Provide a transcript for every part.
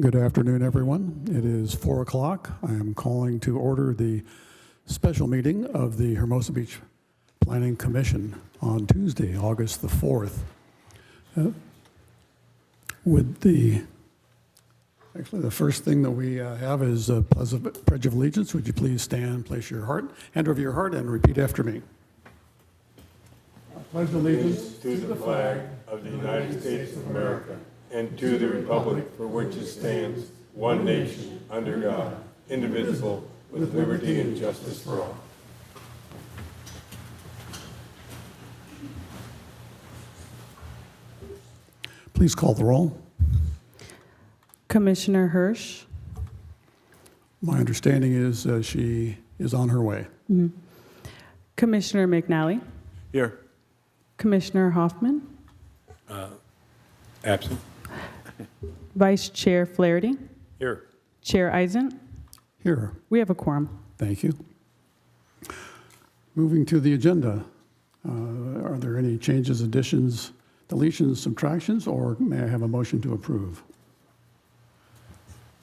Good afternoon, everyone. It is 4 o'clock. I am calling to order the special meeting of the Hermosa Beach Planning Commission on Tuesday, August the 4th. Actually, the first thing that we have is a pledge of allegiance. Would you please stand, place your hand over your heart, and repeat after me. I pledge allegiance to the flag of the United States of America and to the republic for which it stands, one nation, under God, indivisible, with liberty and justice for all. Please call the roll. Commissioner Hirsch. My understanding is she is on her way. Mm-hmm. Commissioner McNally. Here. Commissioner Hoffman. Absent. Vice Chair Flaherty. Here. Chair Eisen. Here. We have a quorum. Thank you. Moving to the agenda, are there any changes, additions, deletions, subtractions, or may I have a motion to approve?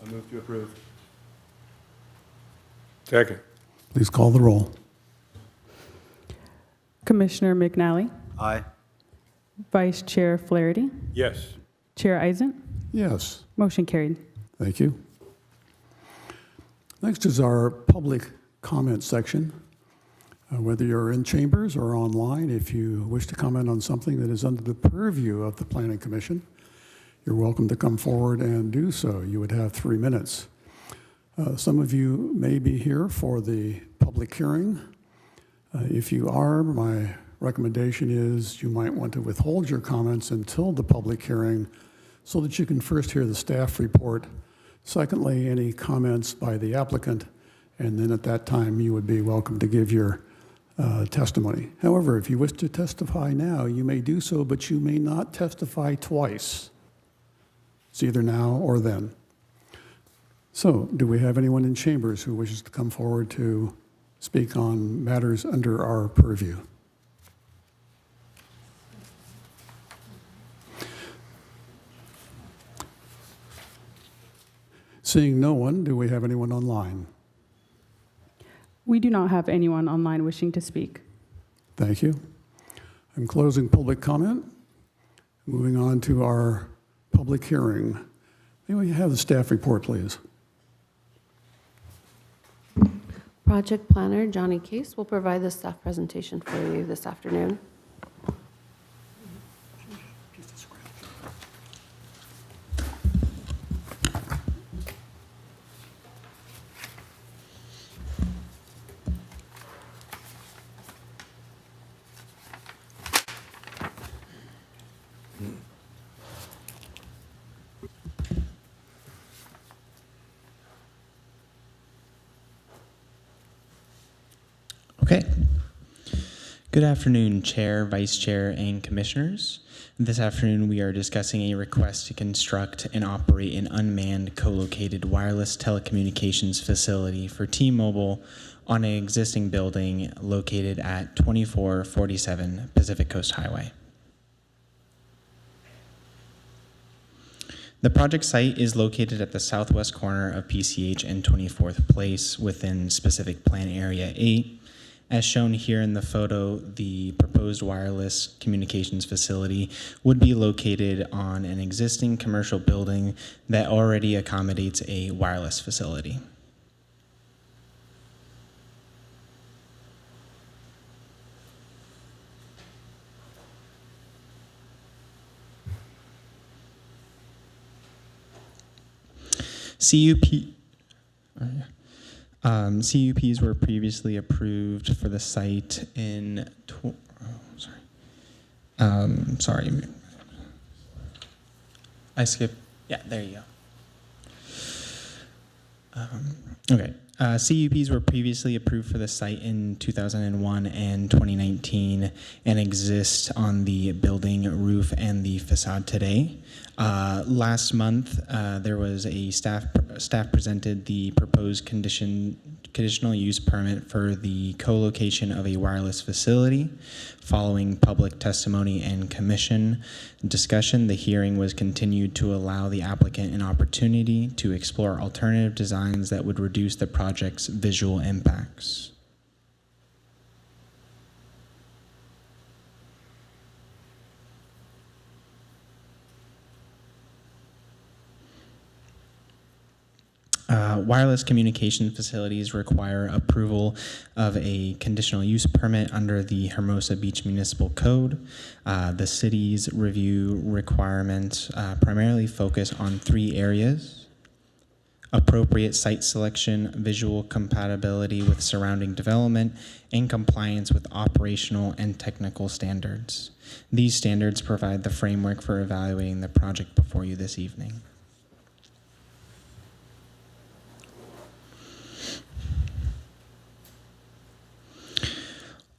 I move to approve. Second. Please call the roll. Commissioner McNally. Aye. Vice Chair Flaherty. Yes. Chair Eisen. Yes. Motion carried. Thank you. Next is our public comment section. Whether you're in chambers or online, if you wish to comment on something that is under the purview of the Planning Commission, you're welcome to come forward and do so. You would have 3 minutes. Some of you may be here for the public hearing. If you are, my recommendation is you might want to withhold your comments until the public hearing so that you can first hear the staff report. Secondly, any comments by the applicant, and then at that time you would be welcome to give your testimony. However, if you wish to testify now, you may do so, but you may not testify twice. It's either now or then. So, do we have anyone in chambers who wishes to come forward to speak on matters under our purview? Seeing no one, do we have anyone online? We do not have anyone online wishing to speak. Thank you. I'm closing public comment. Moving on to our public hearing. May we have the staff report, please? Project Planner Johnny Case will provide the staff presentation for you this afternoon. Okay. Good afternoon, Chair, Vice Chair, and Commissioners. This afternoon we are discussing a request to construct and operate an unmanned co-located wireless telecommunications facility for T-Mobile on an existing building located at 2447 Pacific Coast Highway. The project site is located at the southwest corner of PCH and 24th Place within specific plan area 8. As shown here in the photo, the proposed wireless communications facility would be located on an existing commercial building that already accommodates a wireless facility. CUPs were previously approved for the site in, sorry, I skipped, yeah, there you go. Okay, CUPs were previously approved for the site in 2001 and 2019 and exist on the building roof and the facade today. Last month, there was a staff presented the proposed condition conditional use permit for the co-location of a wireless facility. Following public testimony and commission discussion, the hearing was continued to allow the applicant an opportunity to explore alternative designs that would reduce the project's visual impacts. Wireless communication facilities require approval of a conditional use permit under the Hermosa Beach Municipal Code. The city's review requirements primarily focus on 3 areas: appropriate site selection, visual compatibility with surrounding development, and compliance with operational and technical standards. These standards provide the framework for evaluating the project before you this evening.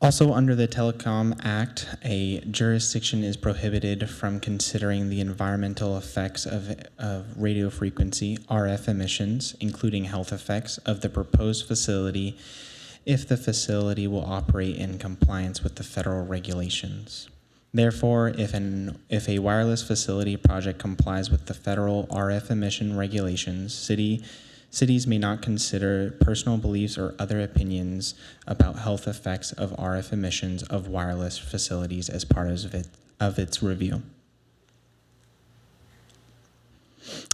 Also, under the Telecom Act, a jurisdiction is prohibited from considering the environmental effects of radio frequency, RF emissions, including health effects, of the proposed facility if the facility will operate in compliance with the federal regulations. Therefore, if a wireless facility project complies with the federal RF emission regulations, cities may not consider personal beliefs or other opinions about health effects of RF emissions of wireless facilities as part of its review.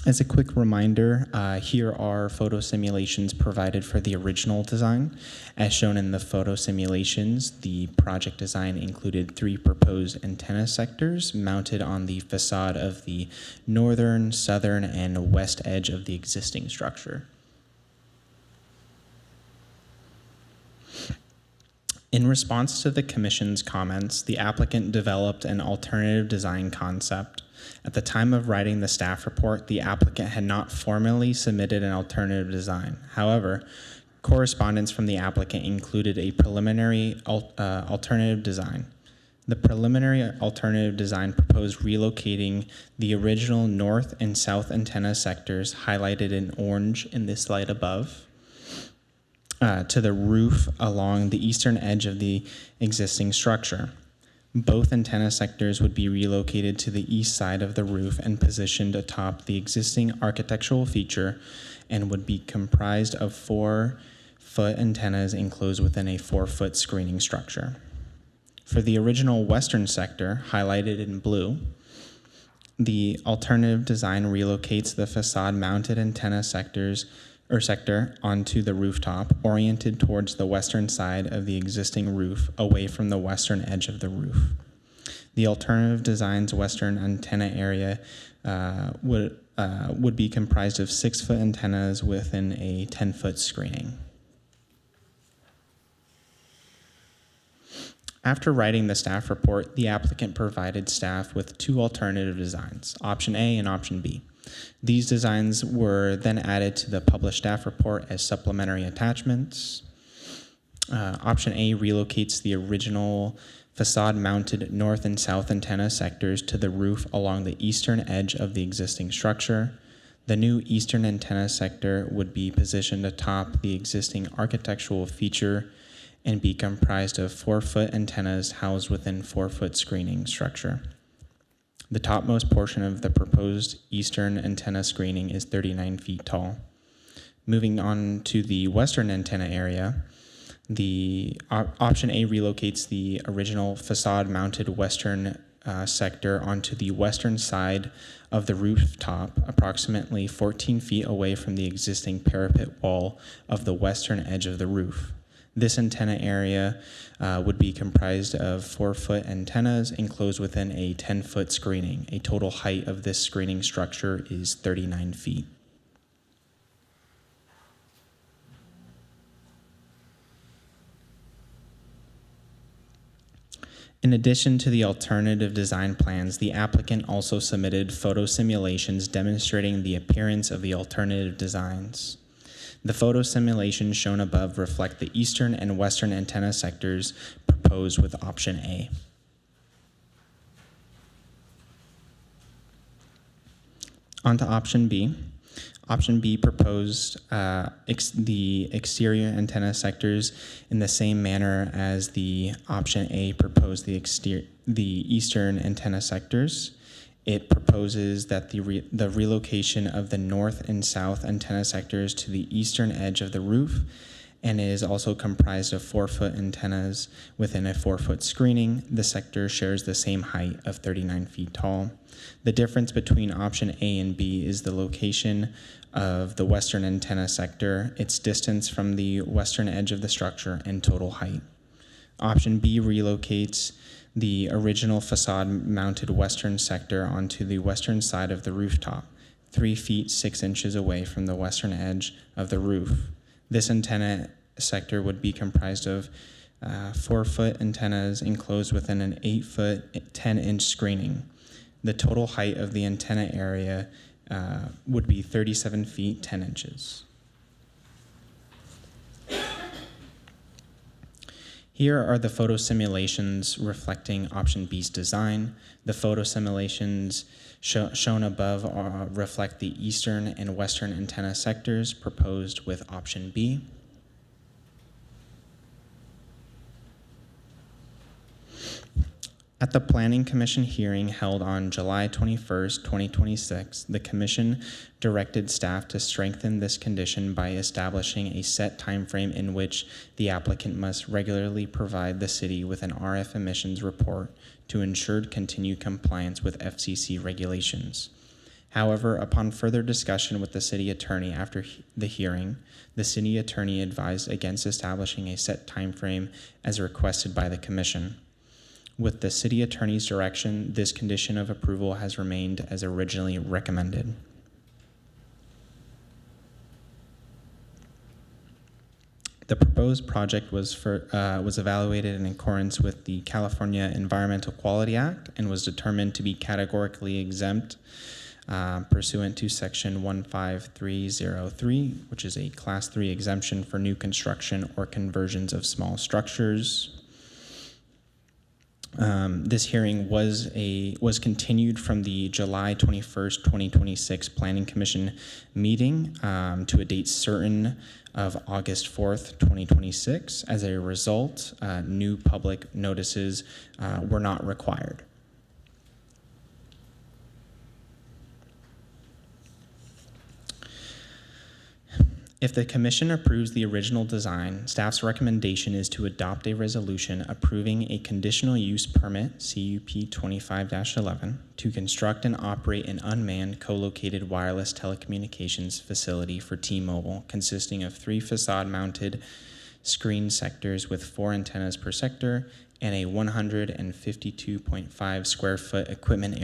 As a quick reminder, here are photo simulations provided for the original design. As shown in the photo simulations, the project design included 3 proposed antenna sectors mounted on the facade of the northern, southern, and west edge of the existing structure. In response to the Commission's comments, the applicant developed an alternative design concept. At the time of writing the staff report, the applicant had not formally submitted an alternative design. However, correspondence from the applicant included a preliminary alternative design. The preliminary alternative design proposed relocating the original north and south antenna sectors, highlighted in orange in this slide above, to the roof along the eastern edge of the existing structure. Both antenna sectors would be relocated to the east side of the roof and positioned atop the existing architectural feature, and would be comprised of 4-foot antennas enclosed within a 4-foot screening structure. For the original western sector, highlighted in blue, the alternative design relocates the facade-mounted antenna sector onto the rooftop, oriented towards the western side of the existing roof, away from the western edge of the roof. The alternative design's western antenna area would be comprised of 6-foot antennas within a 10-foot screening. After writing the staff report, the applicant provided staff with 2 alternative designs, option A and option B. These designs were then added to the published staff report as supplementary attachments. Option A relocates the original facade-mounted north and south antenna sectors to the roof along the eastern edge of the existing structure. The new eastern antenna sector would be positioned atop the existing architectural feature and be comprised of 4-foot antennas housed within 4-foot screening structure. The topmost portion of the proposed eastern antenna screening is 39 feet tall. Moving on to the western antenna area, the option A relocates the original facade-mounted western sector onto the western side of the rooftop, approximately 14 feet away from the existing parapet wall of the western edge of the roof. This antenna area would be comprised of 4-foot antennas enclosed within a 10-foot screening. A total height of this screening structure is 39 feet. In addition to the alternative design plans, the applicant also submitted photo simulations demonstrating the appearance of the alternative designs. The photo simulations shown above reflect the eastern and western antenna sectors proposed with option A. On to option B. Option B proposed the exterior antenna sectors in the same manner as the option A proposed the eastern antenna sectors. It proposes that the relocation of the north and south antenna sectors to the eastern edge of the roof, and it is also comprised of 4-foot antennas within a 4-foot screening. The sector shares the same height of 39 feet tall. The difference between option A and B is the location of the western antenna sector, its distance from the western edge of the structure, and total height. Option B relocates the original facade-mounted western sector onto the western side of the rooftop, 3 feet 6 inches away from the western edge of the roof. This antenna sector would be comprised of 4-foot antennas enclosed within an 8-foot, 10-inch screening. The total height of the antenna area would be 37 feet 10 inches. Here are the photo simulations reflecting option B's design. The photo simulations shown above reflect the eastern and western antenna sectors proposed with option B. At the Planning Commission hearing held on July 21st, 2026, the Commission directed staff to strengthen this condition by establishing a set time frame in which the applicant must regularly provide the city with an RF emissions report to ensure continued compliance with FCC regulations. However, upon further discussion with the city attorney after the hearing, the city attorney advised against establishing a set time frame as requested by the Commission. With the city attorney's direction, this condition of approval has remained as originally recommended. The proposed project was evaluated in accordance with the California Environmental Quality Act and was determined to be categorically exempt pursuant to section 15303, which is a class 3 exemption for new construction or conversions of small structures. This hearing was continued from the July 21st, 2026 Planning Commission meeting to a date certain of August 4th, 2026. As a result, new public notices were not required. If the Commission approves the original design, staff's recommendation is to adopt a resolution approving a conditional use permit, CUP 25-11, to construct and operate an unmanned co-located wireless telecommunications facility for T-Mobile, consisting of 3 facade-mounted screen sectors with 4 antennas per sector and a 152.5 square foot equipment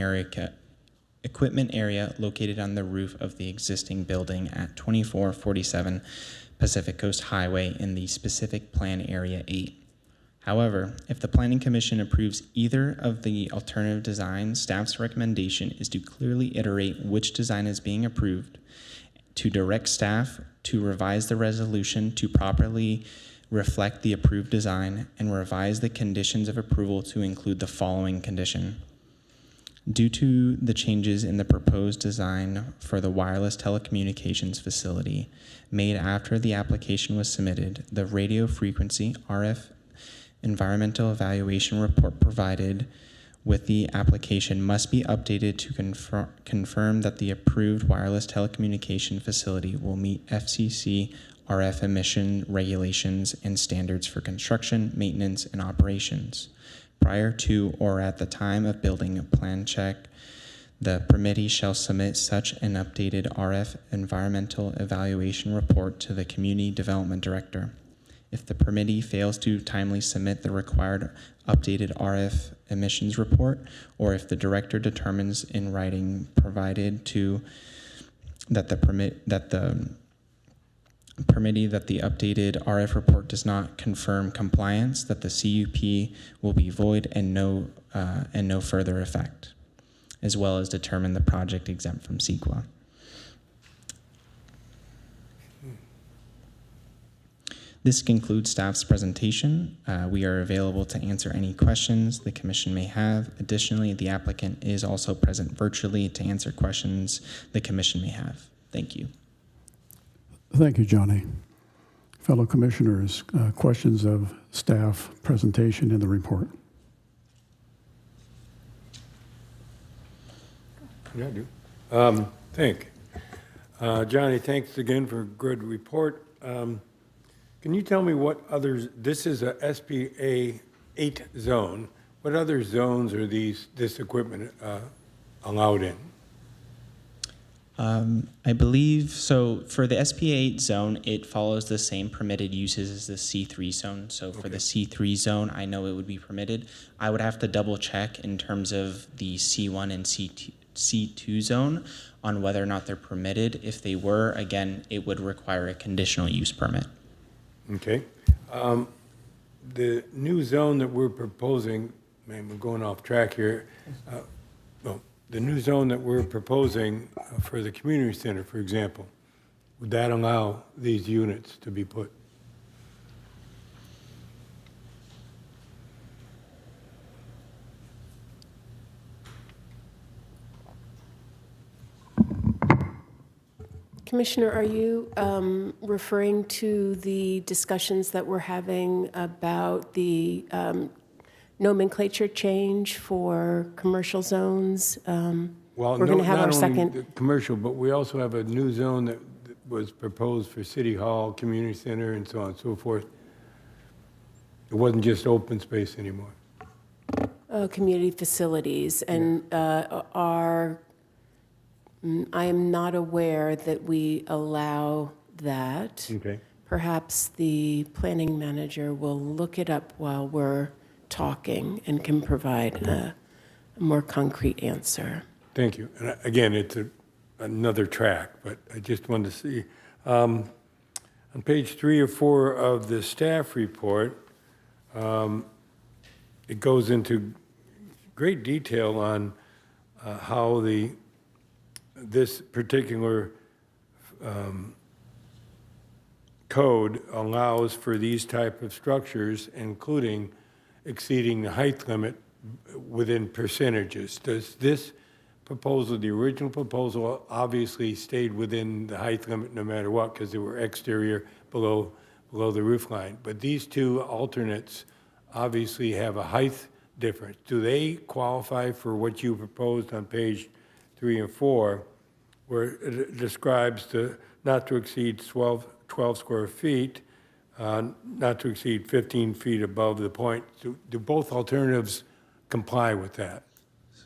area located on the roof of the existing building at 2447 Pacific Coast Highway in the specific plan area 8. However, if the Planning Commission approves either of the alternative designs, staff's recommendation is to clearly iterate which design is being approved, to direct staff to revise the resolution to properly reflect the approved design, and revise the conditions of approval to include the following condition. Due to the changes in the proposed design for the wireless telecommunications facility made after the application was submitted, the radio frequency RF environmental evaluation report provided with the application must be updated to confirm that the approved wireless telecommunication facility will meet FCC RF emission regulations and standards for construction, maintenance, and operations. Prior to or at the time of building a plan check, the permittee shall submit such an updated RF environmental evaluation report to the Community Development Director. If the permittee fails to timely submit the required updated RF emissions report, or if the director determines in writing provided to that the updated RF report does not confirm compliance, that the CUP will be void and no further effect, as well as determine the project exempt from CEQA. This concludes staff's presentation. We are available to answer any questions the Commission may have. Additionally, the applicant is also present virtually to answer questions the Commission may have. Thank you. Thank you, Johnny. Fellow commissioners, questions of staff presentation in the report? Yeah, I do. Johnny, thanks again for a good report. Can you tell me what others, this is a SPA 8 zone, what other zones are this equipment allowed in? I believe so. For the SPA8 zone, it follows the same permitted uses as the C3 zone. So for the C3 zone, I know it would be permitted. I would have to double check in terms of the C1 and C2 zone on whether or not they're permitted. If they were, again, it would require a conditional use permit. Okay. The new zone that we're proposing, man, we're going off track here. The new zone that we're proposing for the community center, for example, would that allow these units to be put? Commissioner, are you referring to the discussions that we're having about the nomenclature change for commercial zones? Well, We're going to have not our only second. the commercial, but we also have a new zone that was proposed for City Hall, Community Center, and so on and so forth. It wasn't just open space anymore. Community facilities, and I am not aware that we allow that. Okay. Perhaps the planning manager will look it up while we're talking and can provide a more concrete answer. Thank you. And again, it's another track, but I just wanted to see. On page 3 or 4 of the staff report, it goes into great detail on how this particular code allows for these type of structures, including exceeding the height limit within percentages. Does this proposal, the original proposal, obviously stayed within the height limit no matter what, because they were exterior below the roof line. But these two alternates obviously have a height difference. Do they qualify for what you proposed on page 3 and 4, where it describes not to exceed 12 square feet, not to exceed 15 feet above the point? Do both alternatives comply with that?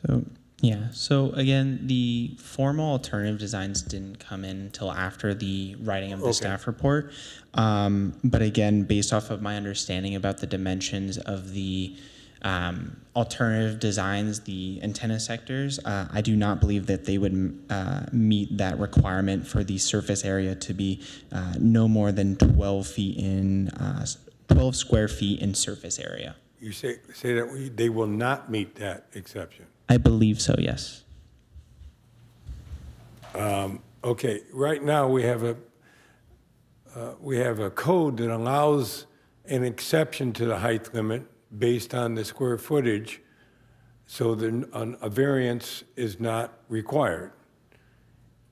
So, yeah. So again, the formal alternative designs didn't come in until after the writing of the staff report. But again, based off of my understanding about the dimensions of the alternative designs, the antenna sectors, I do not believe that they would meet that requirement for the surface area to be no more than 12 square feet in surface area. You say that they will not meet that exception. I believe so, yes. Okay, right now we have a code that allows an exception to the height limit based on the square footage, so that a variance is not required.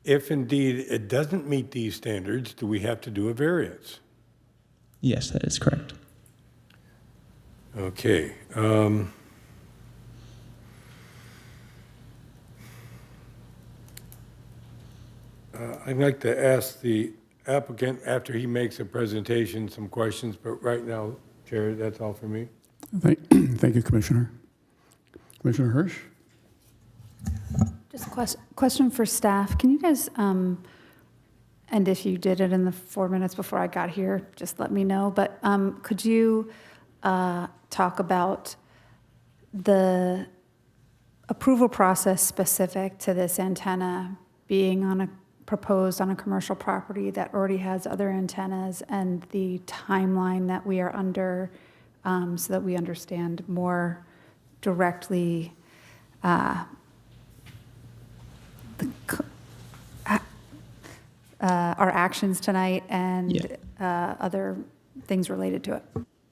If indeed it doesn't meet these standards, do we have to do a variance? Yes, that is correct. Okay. I'd like to ask the applicant, after he makes a presentation, some questions, but right now, Chair, that's all for me. Thank you, Commissioner. Commissioner Hirsch? Just a question for staff. Can you guys, and if you did it in the 4 minutes before I got here, just let me know. But could you talk about the approval process specific to this antenna being proposed on a commercial property that already has other antennas, and the timeline that we are under, so that we understand more directly our actions tonight and other things related to it?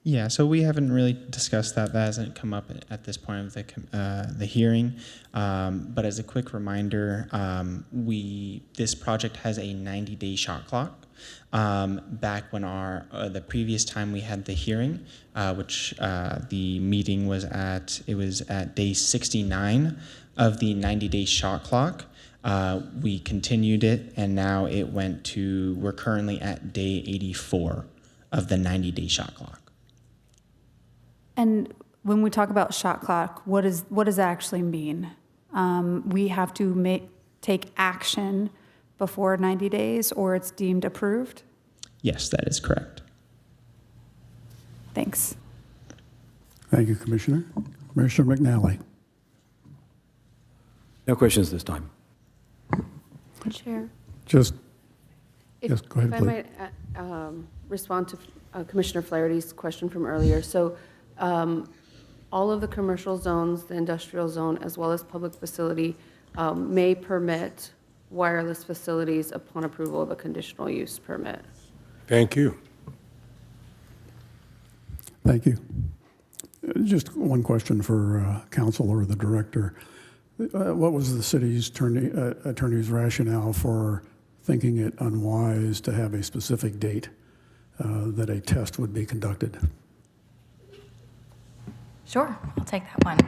Yeah, so we haven't really discussed that. That hasn't come up at this point of the hearing. But as a quick reminder, this project has a 90-day shot clock. Back when the previous time we had the hearing, which the meeting was at, it was at day 69 of the 90-day shot clock. We continued it, and now we're currently at day 84 of the 90-day shot clock. And when we talk about shot clock, what does that actually mean? We have to take action before 90 days, or it's deemed approved? Yes, that is correct. Thanks. Thank you, Commissioner. Commissioner McNally. No questions this time. Chair? Just, If- yes, go ahead, If I please. might respond to Commissioner Flaherty's question from earlier. So all of the commercial zones, the industrial zone, as well as public facility may permit wireless facilities upon approval of a conditional use permit. Thank you. Thank you. Just one question for council or the director. What was the city's attorney's rationale for thinking it unwise to have a specific date that a test would be conducted? Sure, I'll take that one.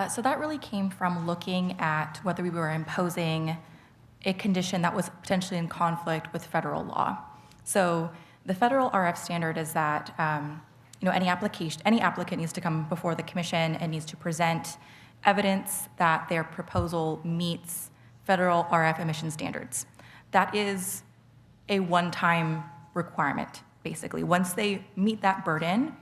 So that really came from looking at whether we were imposing a condition that was potentially in conflict with federal law. So the federal RF standard is that any applicant needs to come before the commission and needs to present evidence that their proposal meets federal RF emission standards. That is a one-time requirement, basically. Once they meet that burden,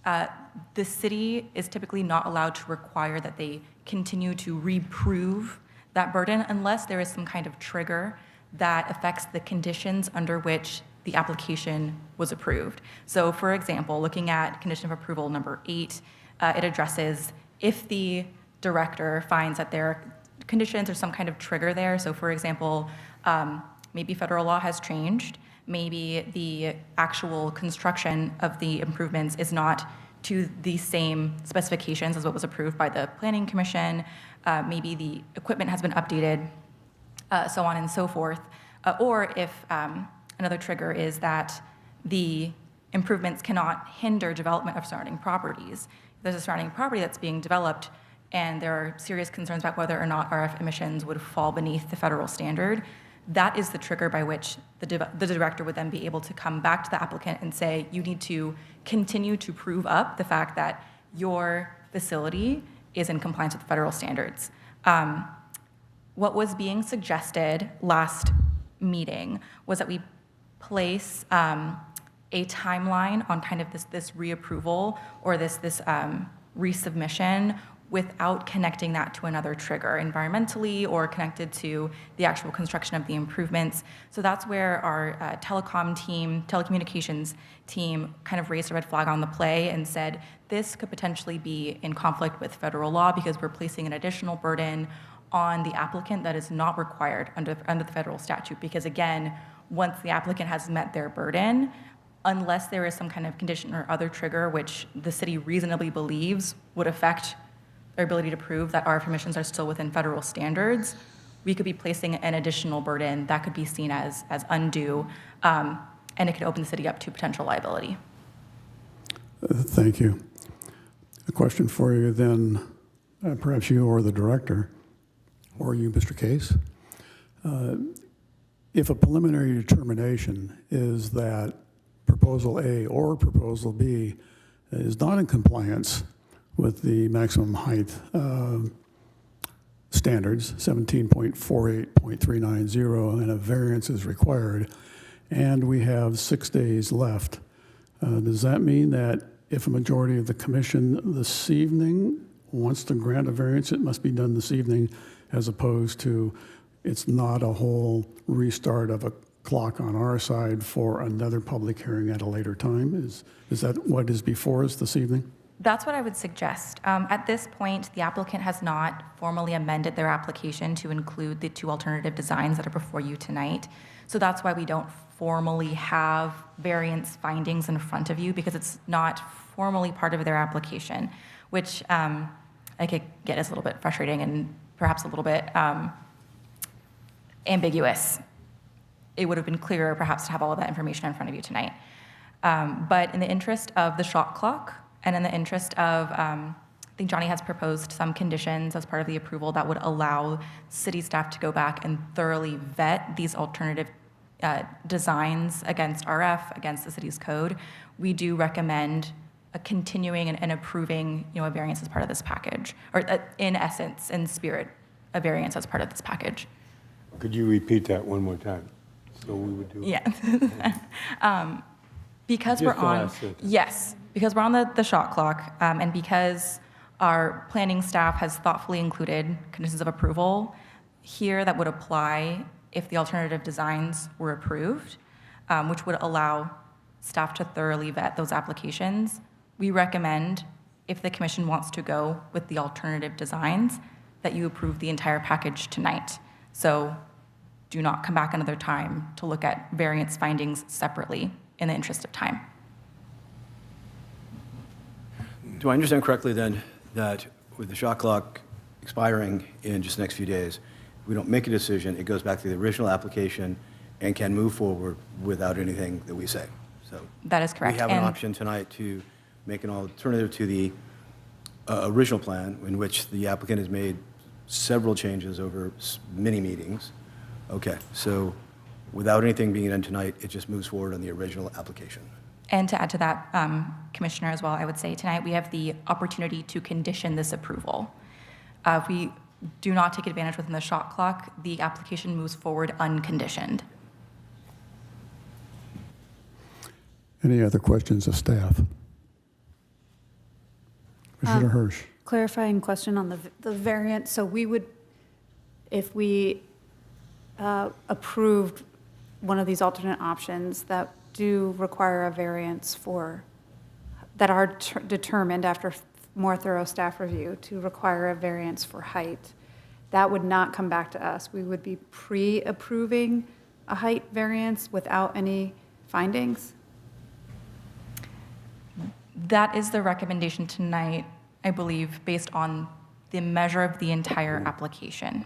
the city is typically not allowed to require that they continue to reprove that burden unless there is some kind of trigger that affects the conditions under which the application was approved. So for example, looking at condition of approval number 8, it addresses if the director finds that there are conditions or some kind of trigger there. So for example, maybe federal law has changed, maybe the actual construction of the improvements is not to the same specifications as what was approved by the Planning Commission, maybe the equipment has been updated, so on and so forth. Or if another trigger is that the improvements cannot hinder development of surrounding properties. If there's a surrounding property that's being developed and there are serious concerns about whether or not RF emissions would fall beneath the federal standard, that is the trigger by which the director would then be able to come back to the applicant and say, you need to continue to prove up the fact that your facility is in compliance with federal standards. What was being suggested last meeting was that we place a timeline on kind of this reapproval or this resubmission without connecting that to another trigger environmentally or connected to the actual construction of the improvements. So that's where our telecommunications team kind of raised a red flag on the play and said, this could potentially be in conflict with federal law because we're placing an additional burden on the applicant that is not required under the federal statute. Because again, once the applicant has met their burden, unless there is some kind of condition or other trigger which the city reasonably believes would affect their ability to prove that RF emissions are still within federal standards, we could be placing an additional burden that could be seen as undue, and it could open the city up to potential liability. Thank you. A question for you then, perhaps you or the director, or you, Mr. Case. If a preliminary determination is that Proposal A or Proposal B is not in compliance with the maximum height standards, 17.48.390, and a variance is required, and we have 6 days left, does that mean that if a majority of the commission this evening wants to grant a variance, it must be done this evening, as opposed to it's not a whole restart of a clock on our side for another public hearing at a later time? Is that what is before us this evening? That's what I would suggest. At this point, the applicant has not formally amended their application to include the 2 alternative designs that are before you tonight. So that's why we don't formally have variance findings in front of you, because it's not formally part of their application, which I could get is a little bit frustrating and perhaps a little bit ambiguous. it would have been clearer perhaps to have all of that information in front of you tonight. But in the interest of the shot clock and in the interest of, I think Johnny has proposed some conditions as part of the approval that would allow city staff to go back and thoroughly vet these alternative designs against RF, against the city's code. We do recommend continuing and approving, a variance as part of this package, or in essence, in spirit, a variance as part of this package. Could you repeat that one more time? So we would do. Yeah. Because Just we're the on, last sentence. yes, because we're on the shot clock, and because our planning staff has thoughtfully included conditions of approval here that would apply if the alternative designs were approved, which would allow staff to thoroughly vet those applications. We recommend, if the commission wants to go with the alternative designs, that you approve the entire package tonight. So do not come back another time to look at variance findings separately in the interest of time. Do I understand correctly then that with the shot clock expiring in just the next few days, if we don't make a decision, it goes back to the original application and can move forward without anything that we say? So That is correct. we have an And- option tonight to make an alternative to the original plan in which the applicant has made several changes over many meetings. Okay, so without anything being done tonight, it just moves forward on the original application. And to add to that, Commissioner, as well, I would say tonight we have the opportunity to condition this approval. If we do not take advantage within the shot clock, the application moves forward unconditioned. Any other questions of staff? Commissioner Hirsch. Clarifying question on the variant. So we would, if we approved one of these alternate options that do require a variance for, that are determined after more thorough staff review to require a variance for height, that would not come back to us. We would be pre-approving a height variance without any findings? That is the recommendation tonight, I believe, based on the measure of the entire application.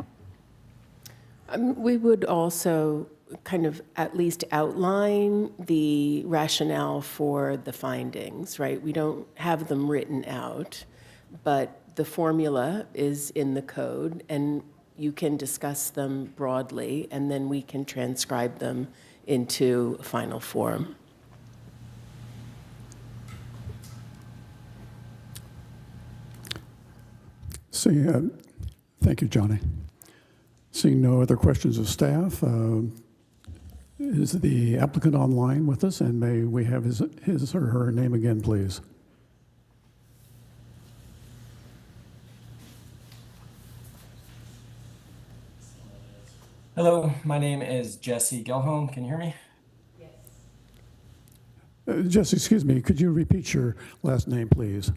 We would also kind of at least outline the rationale for the findings, right? We don't have them written out, but the formula is in the code, and you can discuss them broadly, and then we can transcribe them into final form. Thank you, Johnny. Seeing no other questions of staff, is the applicant online with us? And may we have his or her name again, please? Hello, my name is Jesse Gilholm. Can you hear me? Jesse, excuse me, could you repeat your last name, please?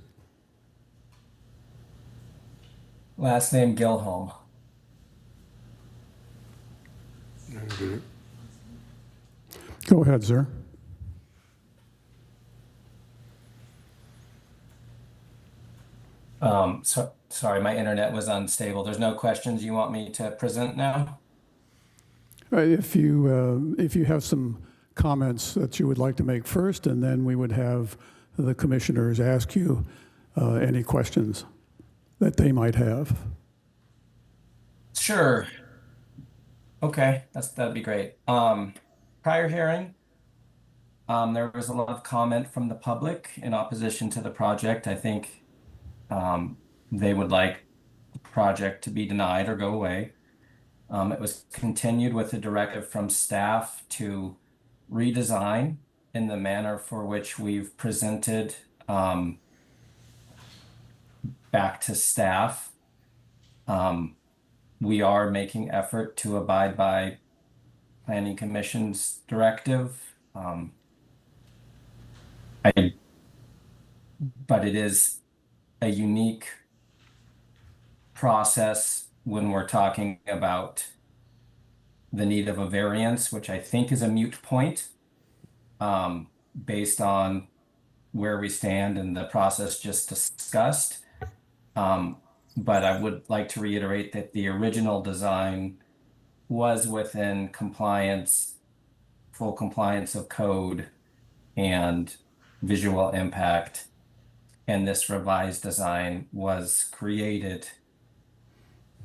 Last name Gilholm. Go ahead, sir. Sorry, my internet was unstable. There's no questions you want me to present now? If you have some comments that you would like to make first, and then we would have the commissioners ask you any questions that they might have. Sure. Okay, that'd be great. Prior hearing, there was a lot of comment from the public in opposition to the project. I think they would like the project to be denied or go away. It was continued with a directive from staff to redesign in the manner for which we've presented back to staff. We are making effort to abide by Planning Commission's directive. But it is a unique process when we're talking about the need of a variance, which I think is a moot point based on where we stand in the process just discussed. But I would like to reiterate that the original design was within compliance full compliance of code and visual impact. And this revised design was created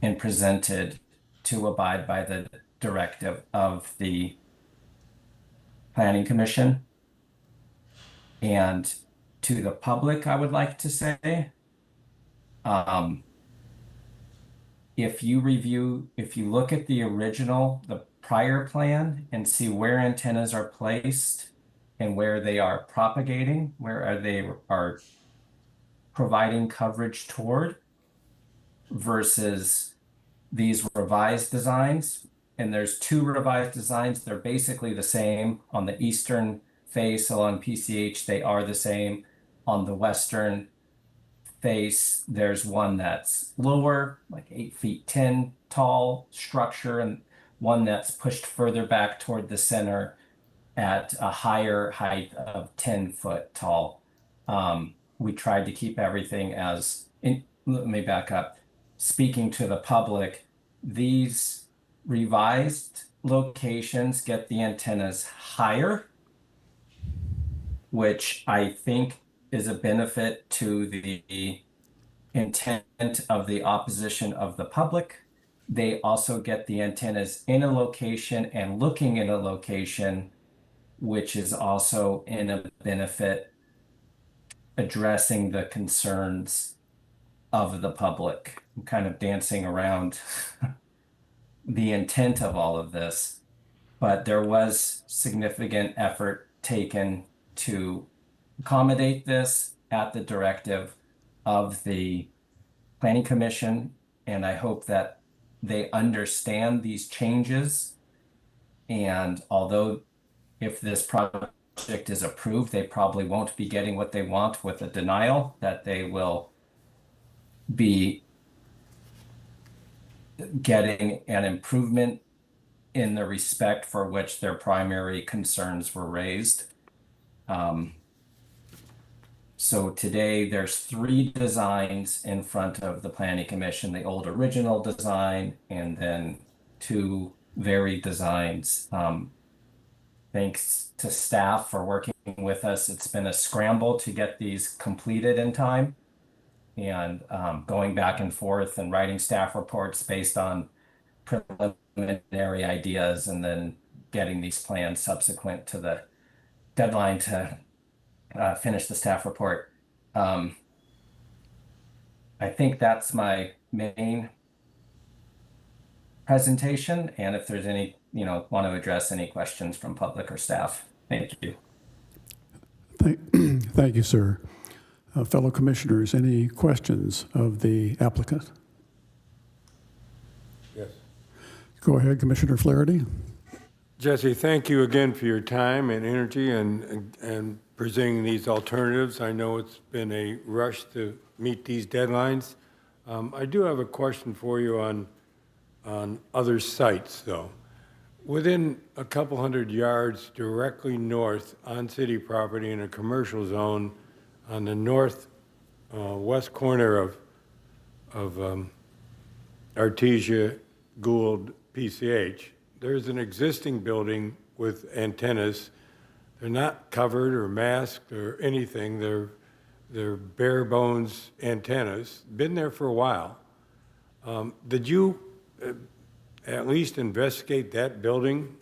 and presented to abide by the directive of the Planning Commission. And to the public, I would like to say, if you look at the prior plan and see where antennas are placed and where they are propagating, they are providing coverage toward versus these revised designs. And there's two revised designs. They're basically the same. On the eastern face along PCH, they are the same. On the western face, there's one that's lower, like 8 feet 10 tall structure, and one that's pushed further back toward the center at a higher height of 10-foot tall. We tried to keep everything let me back up. Speaking to the public, these revised locations get the antennas higher, which I think is a benefit to the intent of the opposition of the public. They also get the antennas in a location and looking in a location, which is also in a benefit addressing the concerns of the public. I'm kind of dancing around the intent of all of this, but there was significant effort taken to accommodate this at the directive of the Planning Commission, and I hope that they understand these changes. And although if this project is approved, they probably won't be getting what they want with a denial, that they will be getting an improvement in the respect for which their primary concerns were raised. So today there's 3 designs in front of the Planning Commission, the old original design, and then 2 varied designs. Thanks to staff for working with us. It's been a scramble to get these completed in time, and going back and forth and writing staff reports based on preliminary ideas and then getting these plans subsequent to the deadline to finish the staff report. I think that's my main presentation, and if there's any, want to address any questions from public or staff. Thank you. Thank you, sir. Fellow commissioners, any questions of the applicant? Yes. Go ahead, Commissioner Flaherty. Jesse, thank you again for your time and energy and presenting these alternatives. I know it's been a rush to meet these deadlines. I do have a question for you on other sites, though. Within a couple hundred yards directly north on city property in a commercial zone on the west corner of Artesia, Gould, PCH, there's an existing building with antennas. They're not covered or masked or anything. They're bare bones antennas. Been there for a while. Did you at least investigate that building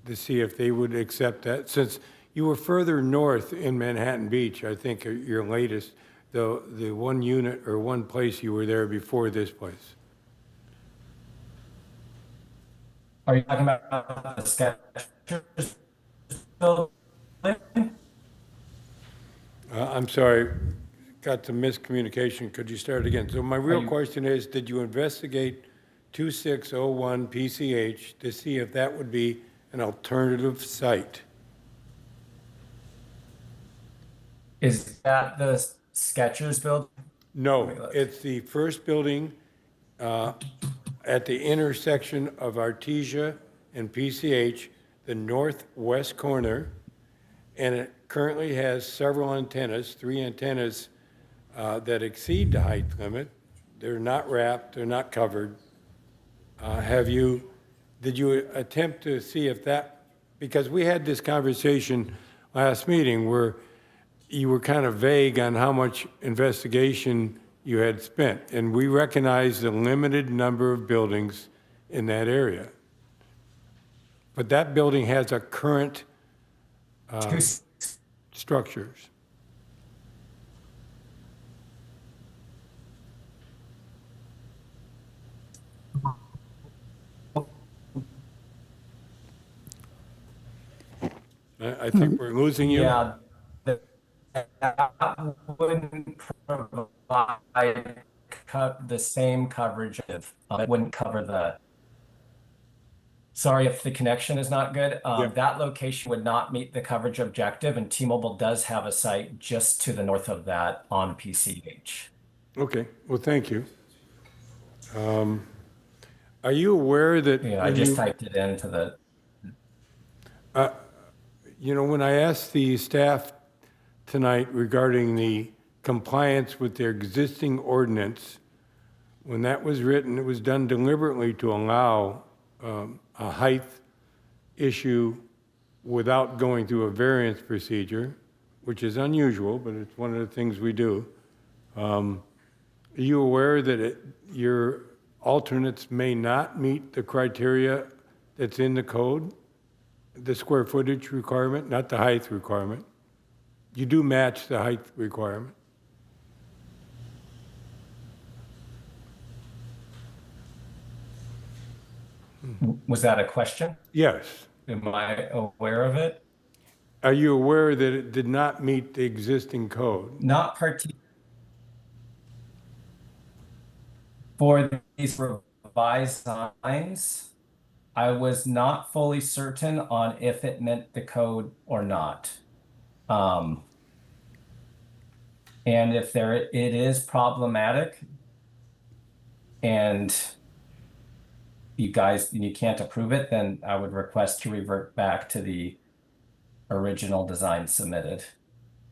to see if they would accept that? Since you were further north in Manhattan Beach, I think your latest, the one unit or one place you were there before this place. Are you talking about the Skechers building? I'm sorry, got some miscommunication. Could you start again? So my real question is, did you investigate 2601 PCH to see if that would be an alternative site? Is that the Skechers building? No, it's the first building at the intersection of Artesia and PCH, the northwest corner, and it currently has several antennas, 3 antennas that exceed the height limit. They're not wrapped, they're not covered. Did you attempt to see if that Because we had this conversation last meeting where you were kind of vague on how much investigation you had spent, and we recognized the limited number of buildings in that area. But that building has a current structures. I think we're losing you. Yeah, that wouldn't provide the same coverage. It wouldn't cover the, sorry if the connection is not good. That location would not meet the coverage objective, and T-Mobile does have a site just to the north of that on PCH. Okay, well, thank you. Are you aware that? Yeah, I just typed it into the. You know, when I asked the staff tonight regarding the compliance with their existing ordinance, when that was written, it was done deliberately to allow a height issue without going through a variance procedure, which is unusual, but it's one of the things we do. Are you aware that your alternates may not meet the criteria that's in the code? The square footage requirement, not the height requirement. You do match the height requirement. Was that a question? Yes. Am I aware of it? Are you aware that it did not meet the existing code? Not for these revised signs. I was not fully certain on if it meant the code or not. And if it is problematic and you can't approve it, then I would request to revert back to the original design submitted.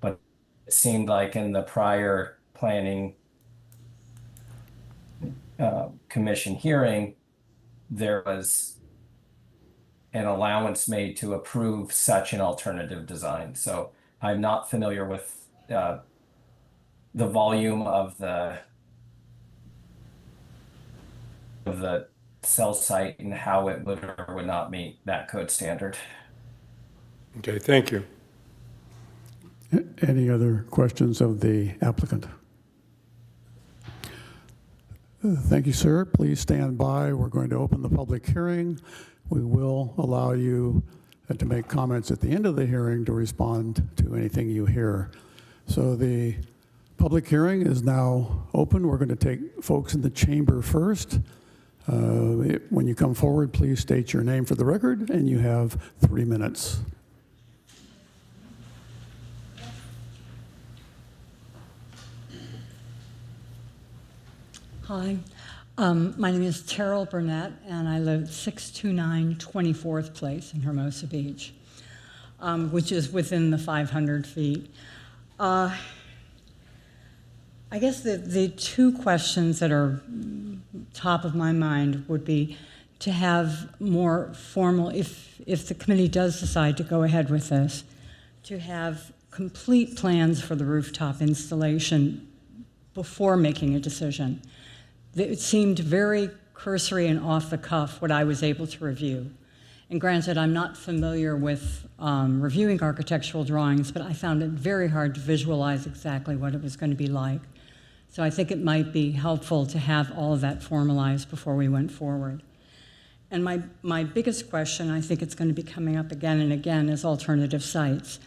But it seemed like in the prior planning commission hearing, there was an allowance made to approve such an alternative design. So I'm not familiar with the volume of the cell site and how it would or would not meet that code standard. Okay, thank you. Any other questions of the applicant? Thank you, sir. Please stand by. We're going to open the public hearing. We will allow you to make comments at the end of the hearing to respond to anything you hear. So the public hearing is now open. We're going to take folks in the chamber first. When you come forward, please state your name for the record, and you have 3 minutes. Hi, my name is Terrell Burnett, and I live at 629 24th Place in Hermosa Beach, which is within the 500 feet. I guess the two questions that are top of my mind would be to have more formal, if the committee does decide to go ahead with this, to have complete plans for the rooftop installation before making a decision. It seemed very cursory and off the cuff what I was able to review. And granted, I'm not familiar with reviewing architectural drawings, but I found it very hard to visualize exactly what it was going to be like. So I think it might be helpful to have all of that formalized before we went forward. And my biggest question, I think it's going to be coming up again and again, is alternative sites.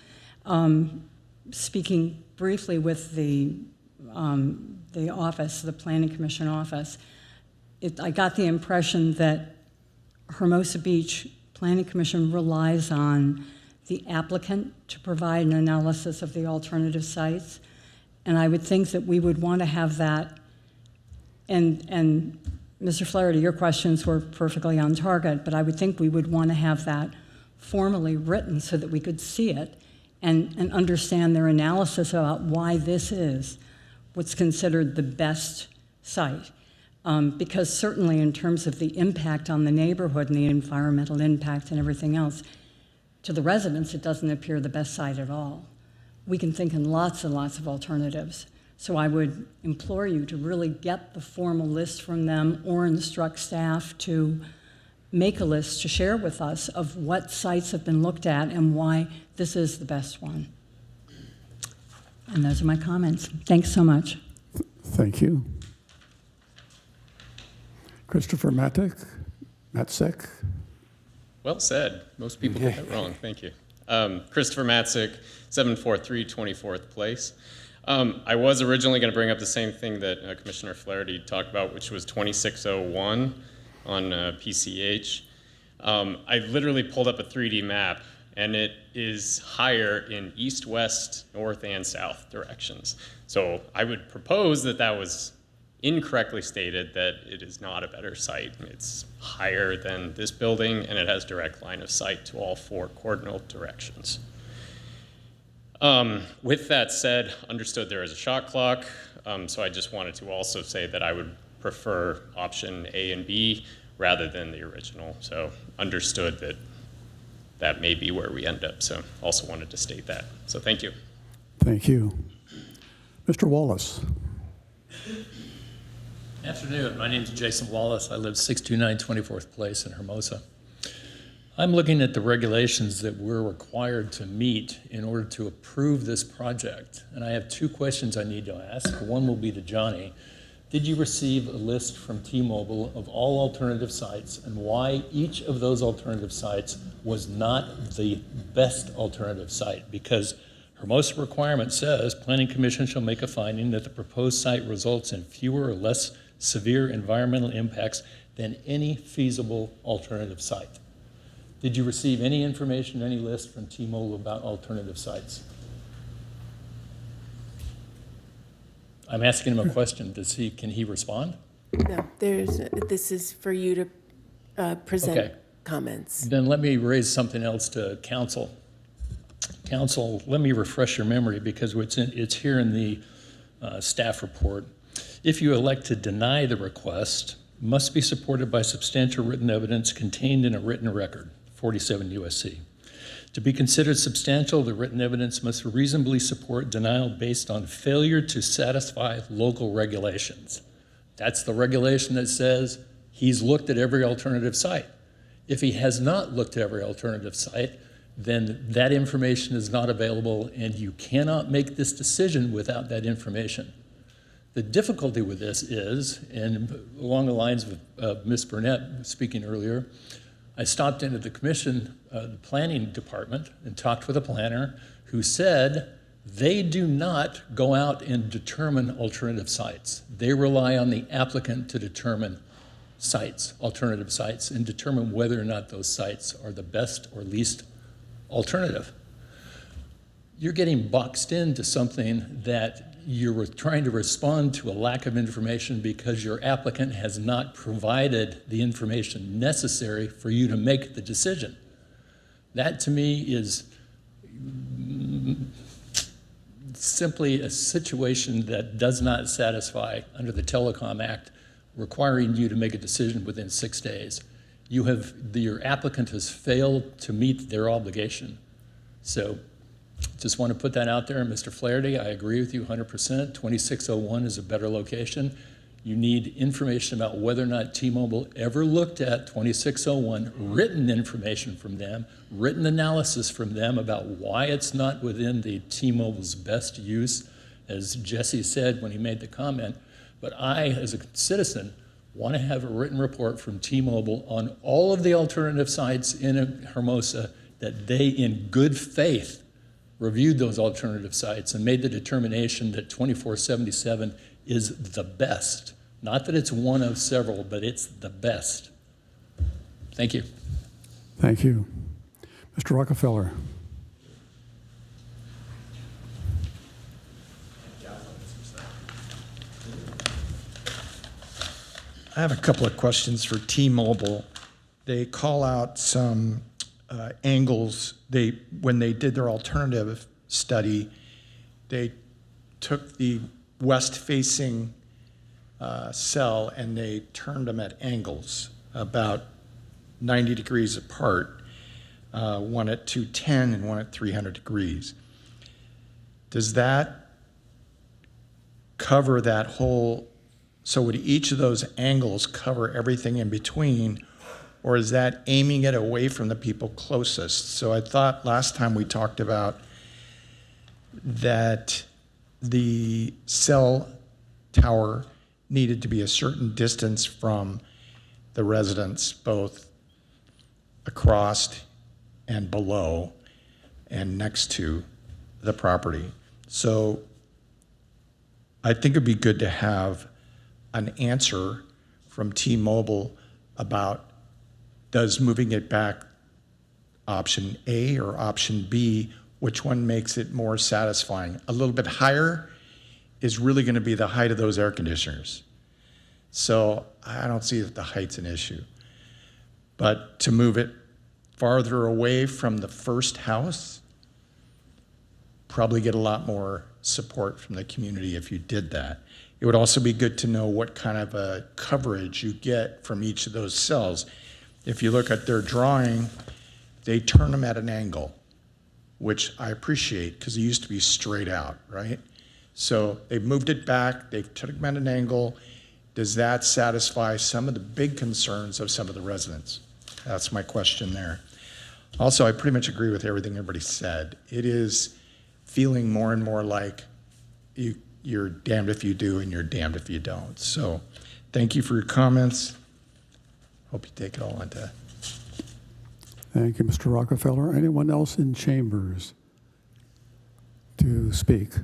Speaking briefly with the office, the Planning Commission office, I got the impression that Hermosa Beach Planning Commission relies on the applicant to provide an analysis of the alternative sites. And I would think that we would want to have that, and Mr. Flaherty, your questions were perfectly on target, but I would think we would want to have that formally written so that we could see it and understand their analysis about why this is what's considered the best site. Because certainly in terms of the impact on the neighborhood and the environmental impact and everything else, to the residents, it doesn't appear the best site at all. We can think in lots and lots of alternatives. So I would implore you to really get the formal list from them or instruct staff to make a list to share with us of what sites have been looked at and why this is the best one. And those are my comments. Thanks so much. Thank you. Christopher Matzek. Well said. Most people get that wrong. Thank you. Christopher Matzek, 743 24th Place. I was originally going to bring up the same thing that Commissioner Flaherty talked about, which was 2601 on PCH. I literally pulled up a 3D map, and it is higher in east, west, north, and south directions. So I would propose that that was incorrectly stated, that it is not a better site. It's higher than this building, and it has direct line of sight to all 4 cardinal directions. With that said, understood there is a shot clock, so I just wanted to also say that I would prefer option A and B rather than the original. So understood that that may be where we end up. So also wanted to state that. So thank you. Thank you. Mr. Wallace. Afternoon. My name is Jason Wallace. I live 629 24th Place in Hermosa. I'm looking at the regulations that we're required to meet in order to approve this project. And I have 2 questions I need to ask. One will be to Johnny. Did you receive a list from T-Mobile of all alternative sites and why each of those alternative sites was not the best alternative site? Because Hermosa requirement says Planning Commission shall make a finding that the proposed site results in fewer or less severe environmental impacts than any feasible alternative site. Did you receive any information, any list from T-Mobile about alternative sites? I'm asking him a question. Can he respond? No, this is for you to present Okay. comments. Then let me raise something else to council. Council, let me refresh your memory because it's here in the staff report. If you elect to deny the request, must be supported by substantial written evidence contained in a written record, 47 U.S.C. To be considered substantial, the written evidence must reasonably support denial based on failure to satisfy local regulations. That's the regulation that says he's looked at every alternative site. If he has not looked at every alternative site, then that information is not available and you cannot make this decision without that information. The difficulty with this is, and along the lines of Ms. Burnett speaking earlier, I stopped into the commission, the planning department, and talked with a planner who said they do not go out and determine alternative sites. They rely on the applicant to determine sites, alternative sites, and determine whether or not those sites are the best or least alternative. You're getting boxed into something that you're trying to respond to a lack of information because your applicant has not provided the information necessary for you to make the decision. That to me is simply a situation that does not satisfy under the Telecom Act, requiring you to make a decision within 6 days. Your applicant has failed to meet their obligation. So just want to put that out there. Mr. Flaherty, I agree with you 100%. 2601 is a better location. You need information about whether or not T-Mobile ever looked at 2601, written information from them, written analysis from them about why it's not within the T-Mobile's best use, as Jesse said when he made the comment. But I, as a citizen, want to have a written report from T-Mobile on all of the alternative sites in Hermosa that they, in good faith, reviewed those alternative sites and made the determination that 2477 is the best. Not that it's one of several, but it's the best. Thank you. Thank you. Mr. Rockefeller. I have a couple of questions for T-Mobile. They call out some angles. When they did their alternative study, they took the west-facing cell and they turned them at angles about 90 degrees apart. one at 210 and one at 300 degrees. Does that cover that whole, so would each of those angles cover everything in between, or is that aiming it away from the people closest? So I thought last time we talked about that the cell tower needed to be a certain distance from the residents, both across and below and next to the property. So I think it'd be good to have an answer from T-Mobile about, does moving it back option A or option B, which one makes it more satisfying? A little bit higher is really going to be the height of those air conditioners. So I don't see that the height's an issue. But to move it farther away from the first house, probably get a lot more support from the community if you did that. It would also be good to know what kind of a coverage you get from each of those cells. If you look at their drawing, they turn them at an angle, which I appreciate because it used to be straight out, right? So they've moved it back, they've took them at an angle. Does that satisfy some of the big concerns of some of the residents? That's my question there. Also, I pretty much agree with everything everybody said. It is feeling more and more like you're damned if you do and you're damned if you don't. So thank you for your comments. Hope you take it all into. Thank you, Mr. Rockefeller. Anyone else in chambers to speak?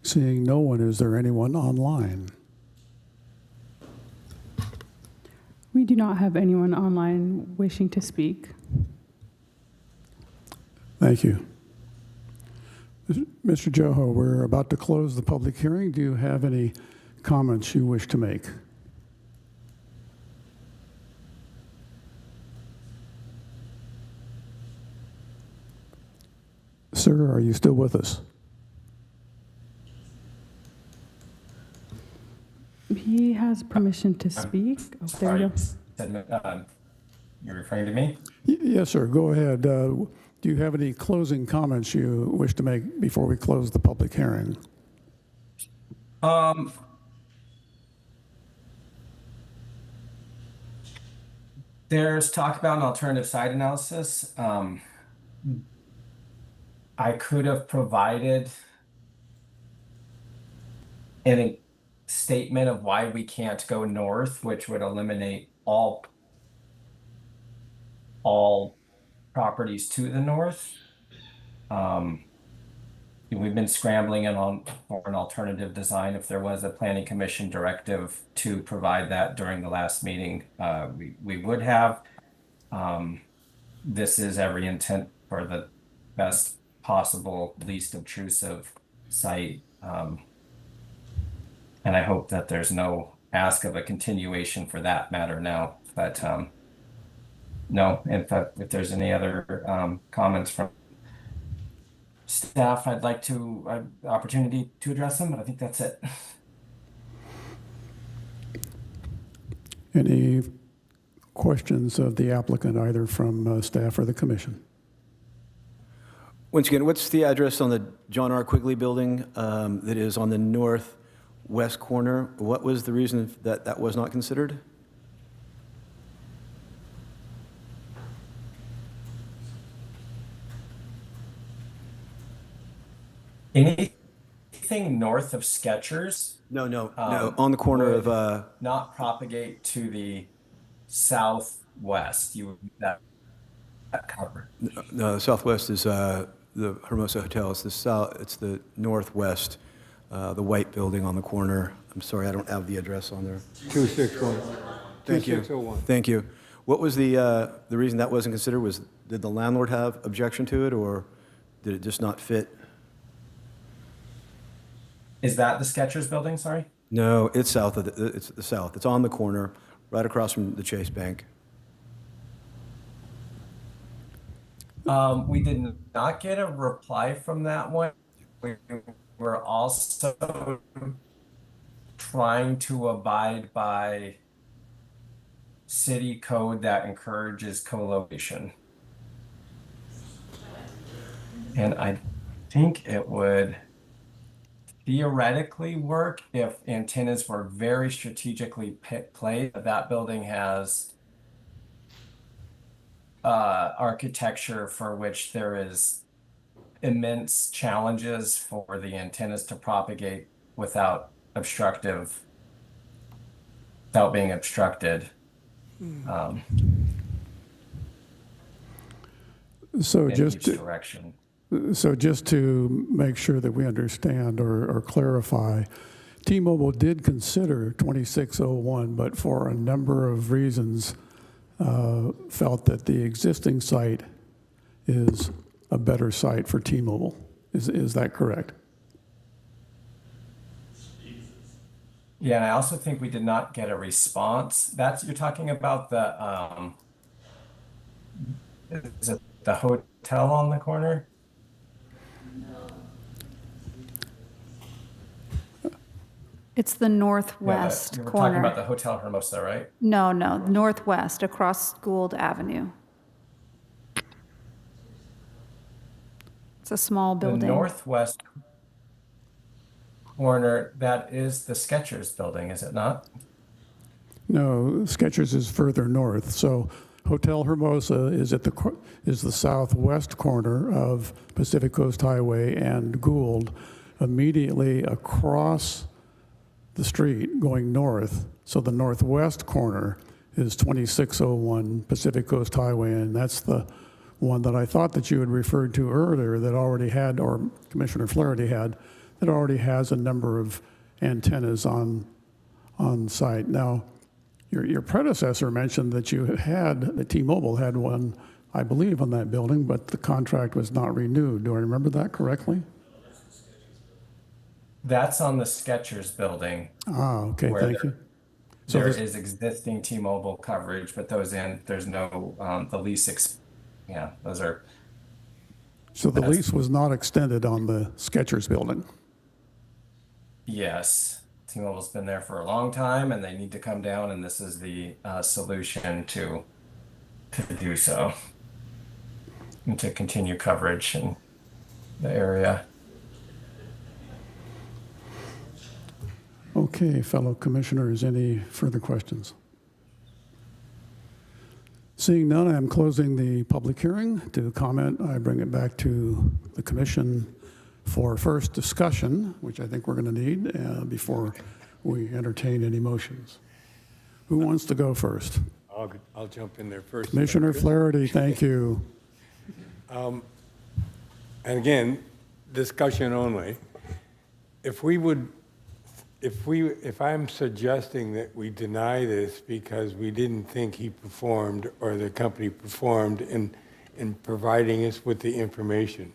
Seeing no one, is there anyone online? We do not have anyone online wishing to speak. Thank you. Mr. Joho, we're about to close the public hearing. Do you have any comments you wish to make? Sir, are you still with us? He has permission to speak. Oh, there you go. You're referring to me? Yes, sir. Go ahead. Do you have any closing comments you wish to make before we close the public hearing? There's talk about an alternative site analysis. I could have provided a statement of why we can't go north, which would eliminate all properties to the north. We've been scrambling for an alternative design. If there was a planning commission directive to provide that during the last meeting, we would have. This is every intent for the best possible, least obtrusive site. And I hope that there's no ask of a continuation for that matter now. But no, in fact, if there's any other comments from staff, I'd like to have the opportunity to address them, but I think that's it. Any questions of the applicant, either from staff or the commission? Once again, what's the address on the John R. Quigley building that is on the northwest corner? What was the reason that that was not considered? Anything north of Skechers? No, on the corner of not propagate to the southwest. You would that cover. No, the southwest is the Hermosa Hotel. It's the south. It's the northwest, the white building on the corner. I'm sorry, I don't have the address on there. 261. Thank you. 2601. Thank you. What was the reason that wasn't considered? Did the landlord have objection to it, or did it just not fit? Is that the Skechers building? Sorry. No, it's south of it's the south. It's on the corner, right across from the Chase Bank. We did not get a reply from that one. We were also trying to abide by city code that encourages co-location. And I think it would theoretically work if antennas were very strategically placed. That building has architecture for which there is immense challenges for the antennas to propagate without being obstructed. So in just each to, direction. so just to make sure that we understand or clarify, T-Mobile did consider 2601, but for a number of reasons felt that the existing site is a better site for T-Mobile. Is that correct? Yeah, and I also think we did not get a response. You're talking about the is it the hotel on the corner? It's the northwest You were corner. talking about the Hotel Hermosa, right? No, northwest, across Gould Avenue. It's a small building. The northwest corner, that is the Skechers building, is it not? No, Skechers is further north. So Hotel Hermosa is is the southwest corner of Pacific Coast Highway and Gould, immediately across the street going north. So the northwest corner is 2601 Pacific Coast Highway, and that's the one that I thought that you had referred to earlier that already had, or Commissioner Flaherty had, that already has a number of antennas on site. Now, your predecessor mentioned that that T-Mobile had one, I believe, on that building, but the contract was not renewed. Do I remember that correctly? That's on the Skechers building. Ah, okay, where thank you. So There this- is existing T-Mobile coverage, but there's no, the lease, yeah, those are, So the lease was not extended on the Skechers building? yes. T-Mobile's been there for a long time and they need to come down, and this is the solution to do so. And to continue coverage in the area. Okay, fellow commissioners, any further questions? Seeing none, I am closing the public hearing. To comment, I bring it back to the commission for first discussion, which I think we're going to need before we entertain any motions. Who wants to go first? I'll jump in there first. Commissioner Flaherty, thank you. And again, discussion only. If I'm suggesting that we deny this because we didn't think he performed or the company performed in providing us with the information,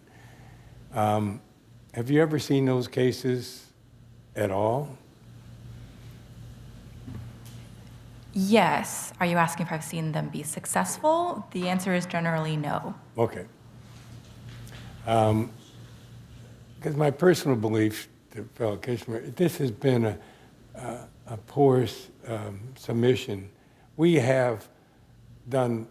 have you ever seen those cases at all? Yes. Are you asking if I've seen them be successful? The answer is generally no. Okay. Because my personal belief, fellow commissioner, this has been a poor submission. I have done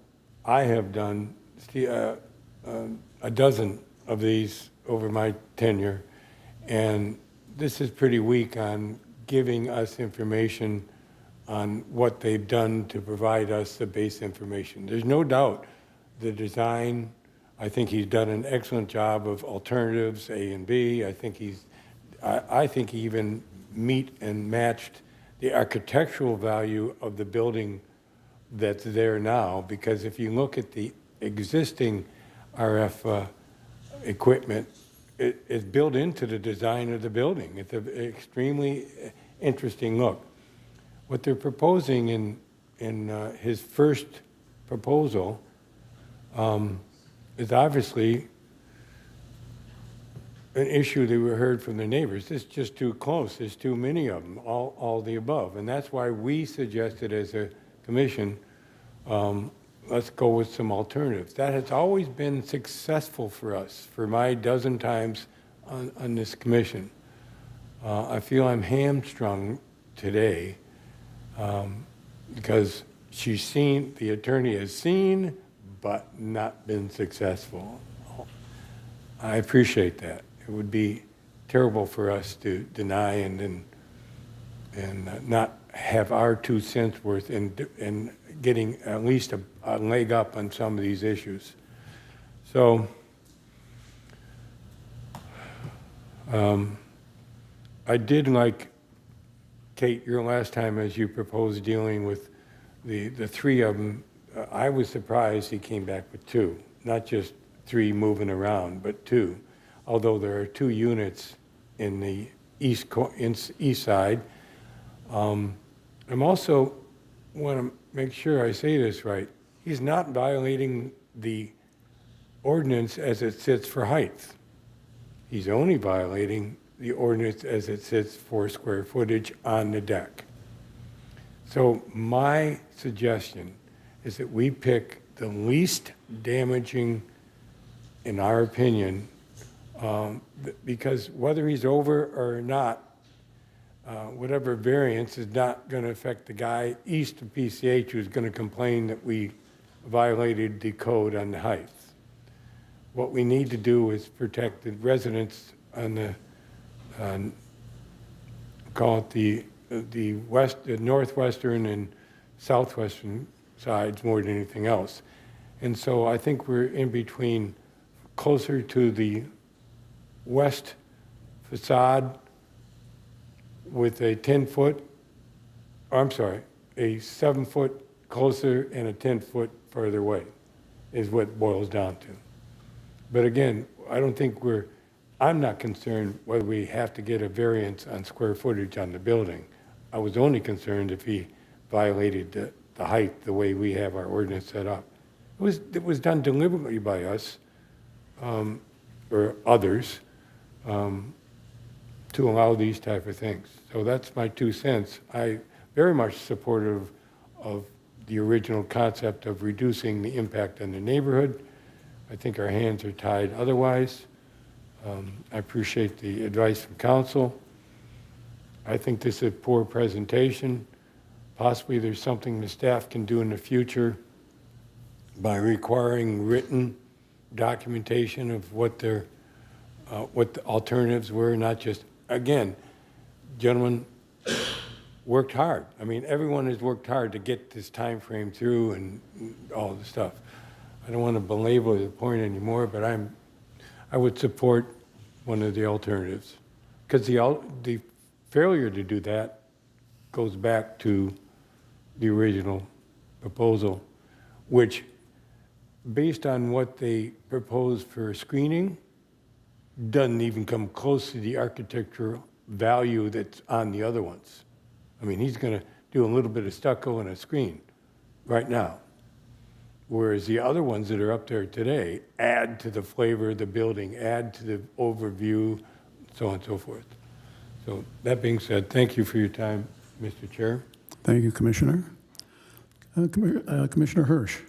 a dozen of these over my tenure, and this is pretty weak on giving us information on what they've done to provide us the base information. There's no doubt the design, I think he's done an excellent job of alternatives, A and B. I think he even meet and matched the architectural value of the building that's there now, because if you look at the existing RF equipment, it's built into the design of the building. It's an extremely interesting look. What they're proposing in his first proposal is obviously an issue that we heard from the neighbors. It's just too close. There's too many of them, all the above. And that's why we suggested as a commission, let's go with some alternatives. That has always been successful for us, for my dozen times on this commission. I feel I'm hamstrung today because the attorney has seen, but not been successful. I appreciate that. It would be terrible for us to deny and not have our 2 cents worth in getting at least a leg up on some of these issues. So, I did like, Kate, your last time as you proposed dealing with the 3 of them. I was surprised he came back with 2, not just 3 moving around, but 2. Although there are 2 units in the east side. I'm also want to make sure I say this right. He's not violating the ordinance as it sits for height. He's only violating the ordinance as it sits for square footage on the deck. So my suggestion is that we pick the least damaging, in our opinion, because whether he's over or not, whatever variance is not going to affect the guy east of PCH who's going to complain that we violated the code on the height. What we need to do is protect the residents on the, call it the northwestern and southwestern sides more than anything else. And so I think we're in between, closer to the west facade with a 10-foot, a 7-foot closer and a 10-foot further away is what it boils down to. But again, I'm not concerned whether we have to get a variance on square footage on the building. I was only concerned if he violated the height the way we have our ordinance set up. It was done deliberately by us, or others, to allow these type of things. So that's my 2 cents. I very much supportive of the original concept of reducing the impact on the neighborhood. I think our hands are tied otherwise. I appreciate the advice from council. I think this is a poor presentation. Possibly there's something the staff can do in the future by requiring written documentation of what the alternatives were, not just, again, gentlemen worked hard. I mean, everyone has worked hard to get this time frame through and all the stuff. I don't want to belabor the point anymore, but I would support one of the alternatives, because the failure to do that goes back to the original proposal, which, based on what they proposed for screening, doesn't even come close to the architectural value that's on the other ones. I mean, he's going to do a little bit of stucco and a screen right now, whereas the other ones that are up there today add to the flavor of the building, add to the overview, so on and so forth. So that being said, thank you for your time, Mr. Chair. Thank you, Commissioner. Commissioner Hirsch.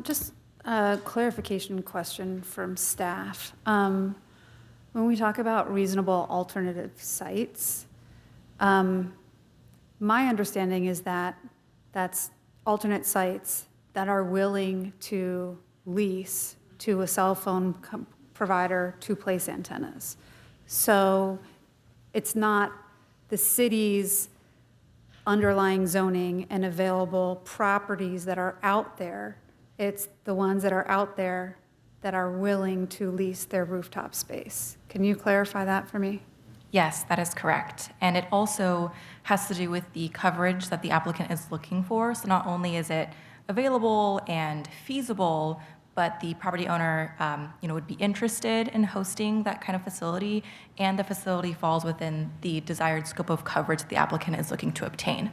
Just a clarification question from staff. When we talk about reasonable alternative sites, my understanding is that that's alternate sites that are willing to lease to a cell phone provider to place antennas. So it's not the city's underlying zoning and available properties that are out there. It's the ones that are out there that are willing to lease their rooftop space. Can you clarify that for me? Yes, that is correct. And it also has to do with the coverage that the applicant is looking for. So not only is it available and feasible, but the property owner would be interested in hosting that kind of facility, and the facility falls within the desired scope of coverage the applicant is looking to obtain.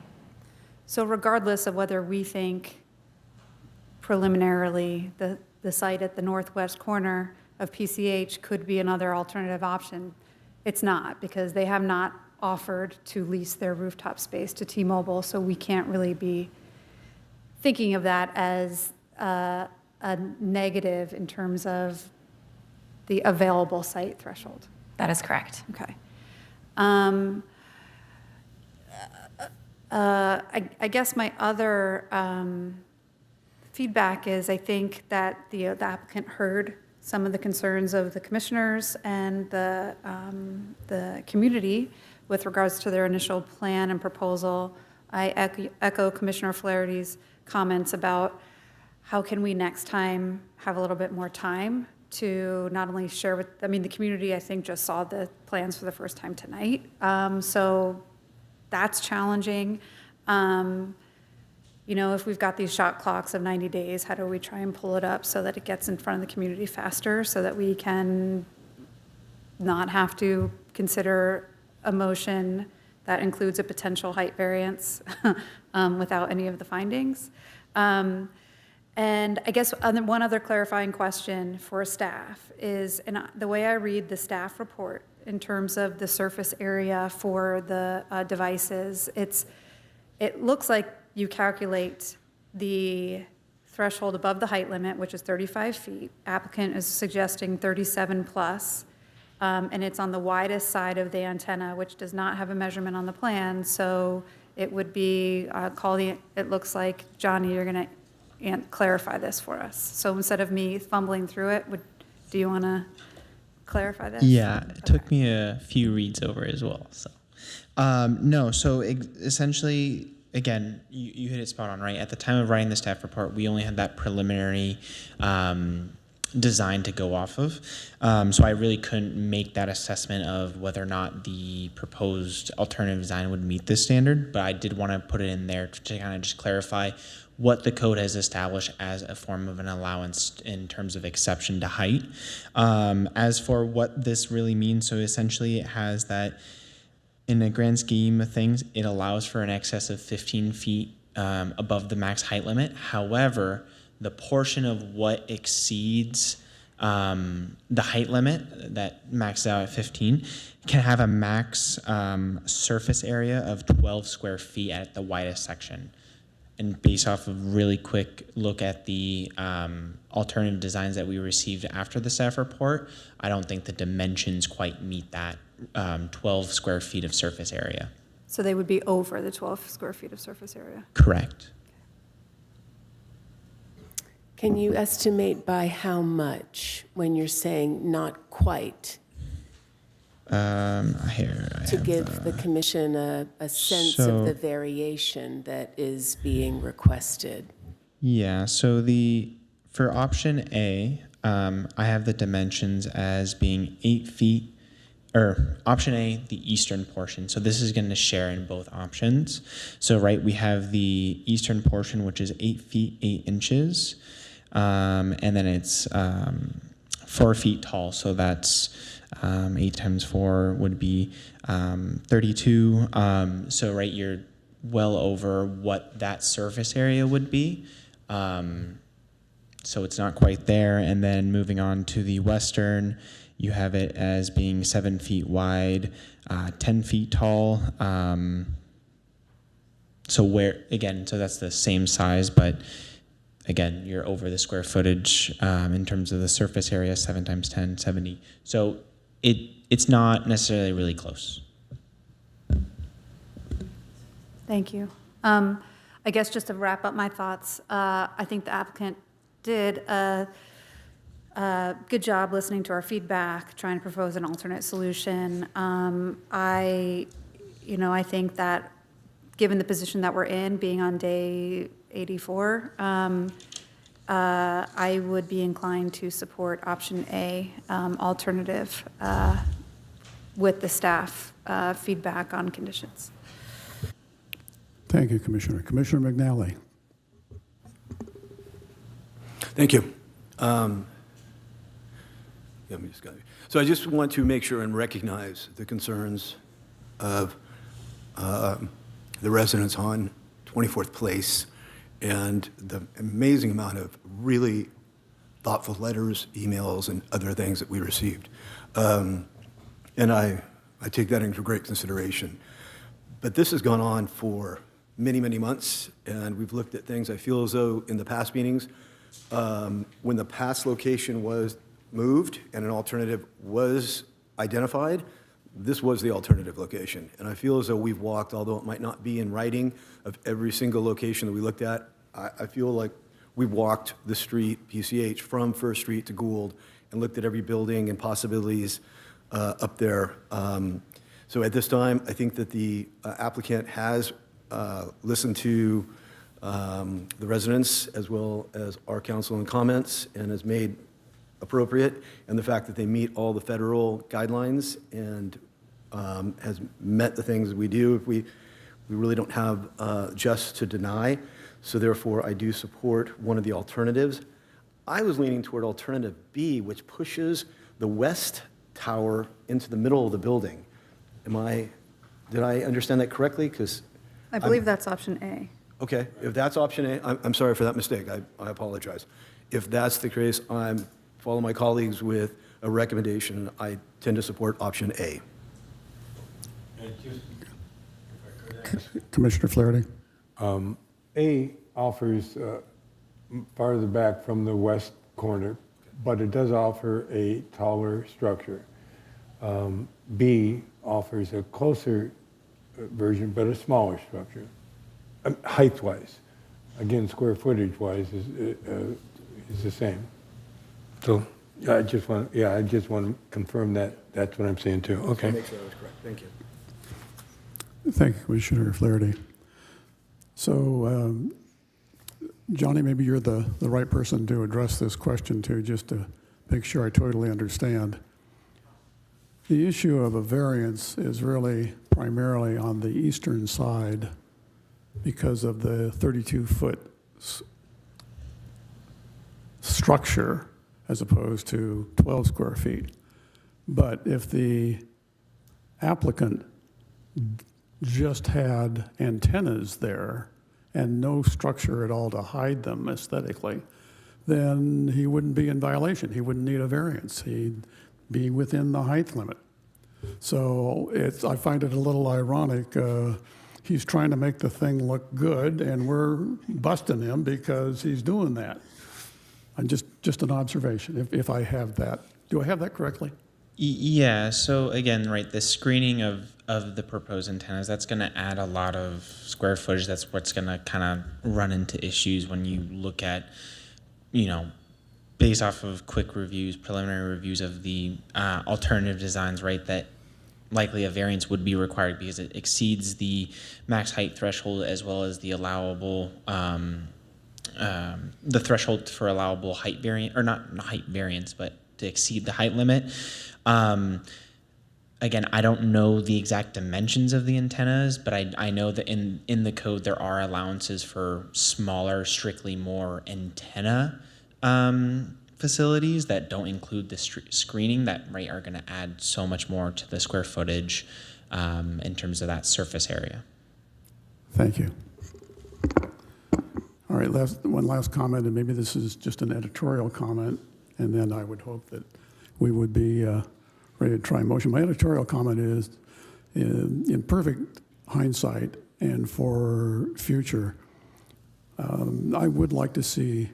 So regardless of whether we think preliminarily the site at the northwest corner of PCH could be another alternative option, it's not, because they have not offered to lease their rooftop space to T-Mobile, so we can't really be thinking of that as a negative in terms of the available site threshold. That is correct. Okay. I guess my other feedback is I think that the applicant heard some of the concerns of the commissioners and the community with regards to their initial plan and proposal. I echo Commissioner Flaherty's comments about how can we next time have a little bit more time to not only share with, I mean, the community, I think, just saw the plans for the first time tonight. So that's challenging. You know, if we've got these shot clocks of 90 days, how do we try and pull it up so that it gets in front of the community faster so that we can not have to consider a motion that includes a potential height variance without any of the findings? And I guess one other clarifying question for staff is, and the way I read the staff report in terms of the surface area for the devices, it looks like you calculate the threshold above the height limit, which is 35 feet. Applicant is suggesting 37 plus, and it's on the widest side of the antenna, which does not have a measurement on the plan. So it would be, it looks like, Johnny, you're going to clarify this for us. So instead of me fumbling through it, do you want to clarify this? Yeah, it took me a few reads over as well. So, no, so essentially, again, you hit it spot on, right? At the time of writing the staff report, we only had that preliminary design to go off of. So I really couldn't make that assessment of whether or not the proposed alternative design would meet this standard, but I did want to put it in there to kind of just clarify what the code has established as a form of an allowance in terms of exception to height. As for what this really means, so essentially it has that in a grand scheme of things, it allows for an excess of 15 feet above the max height limit. However, the portion of what exceeds the height limit that maxes out at 15 can have a max surface area of 12 square feet at the widest section. And based off of really quick look at the alternative designs that we received after the staff report, I don't think the dimensions quite meet that 12 square feet of surface area. So they would be over the 12 square feet of surface area? Correct. Can you estimate by how much when you're saying not quite? To give the commission a sense of the variation that is being requested. Yeah, so for option A, I have the dimensions as being 8 feet, or option A, the eastern portion. So this is going to share in both options. So we have the eastern portion, which is 8 feet 8 inches, and then it's 4 feet tall. So that's 8 times 4 would be 32. So you're well over what that surface area would be. So it's not quite there. And then moving on to the western, you have it as being 7 feet wide, 10 feet tall. So that's the same size, but again, you're over the square footage in terms of the surface area, 7 times 10, 70. So it's not necessarily really close. Thank you. I guess just to wrap up my thoughts, I think the applicant did a good job listening to our feedback, trying to propose an alternate solution. I think that given the position that we're in, being on day 84, I would be inclined to support option A, alternative, with the staff feedback on conditions. Thank you, Commissioner. Commissioner McNally. Thank you. So I just want to make sure and recognize the concerns of the residents on 24th Place and the amazing amount of really thoughtful letters, emails, and other things that we received. And I take that into great consideration. But this has gone on for many, many months, and we've looked at things. I feel as though in the past meetings, when the past location was moved and an alternative was identified, this was the alternative location. And I feel as though we've walked, although it might not be in writing of every single location that we looked at, I feel like we walked the street, PCH, from First Street to Gould and looked at every building and possibilities up there. So at this time, I think that the applicant has listened to the residents as well as our council and comments and has made appropriate, and the fact that they meet all the federal guidelines and has met the things that we do. If we really don't have just to deny, so therefore I do support one of the alternatives. I was leaning toward alternative B, which pushes the west tower into the middle of the building. Did I understand that correctly? Because I believe that's option A. okay, if that's option A, I'm sorry for that mistake. I apologize. If that's the case, I'm follow my colleagues with a recommendation. I tend to support option A. Commissioner Flaherty? A offers farther back from the west corner, but it does offer a taller structure. B offers a closer version, but a smaller structure, height-wise. Again, square footage-wise is the same. So I just want to confirm that that's what I'm saying too. Okay. Make sure that was correct. Thank you. Thank you, Commissioner Flaherty. So, Johnny, maybe you're the right person to address this question to, just to make sure I totally understand. The issue of a variance is really primarily on the eastern side because of the 32-foot structure as opposed to 12 square feet. But if the applicant just had antennas there and no structure at all to hide them aesthetically, then he wouldn't be in violation. He wouldn't need a variance. He'd be within the height limit. So I find it a little ironic. He's trying to make the thing look good, and we're busting him because he's doing that. And just an observation, if I have that. Do I have that correctly? Yeah, so again, right, the screening of the proposed antennas, that's going to add a lot of square footage. That's what's going to kind of run into issues when you look at, based off of quick reviews, preliminary reviews of the alternative designs, right, that likely a variance would be required because it exceeds the max height threshold as well as the allowable, the threshold for allowable height variant, or not height variance, but to exceed the height limit. Again, I don't know the exact dimensions of the antennas, but I know that in the code there are allowances for smaller, strictly more antenna facilities that don't include the screening that are going to add so much more to the square footage in terms of that surface area. Thank you. All right, one last comment, and maybe this is just an editorial comment, and then I would hope that we would be ready to try motion. My editorial comment is, in perfect hindsight and for future, I would like to see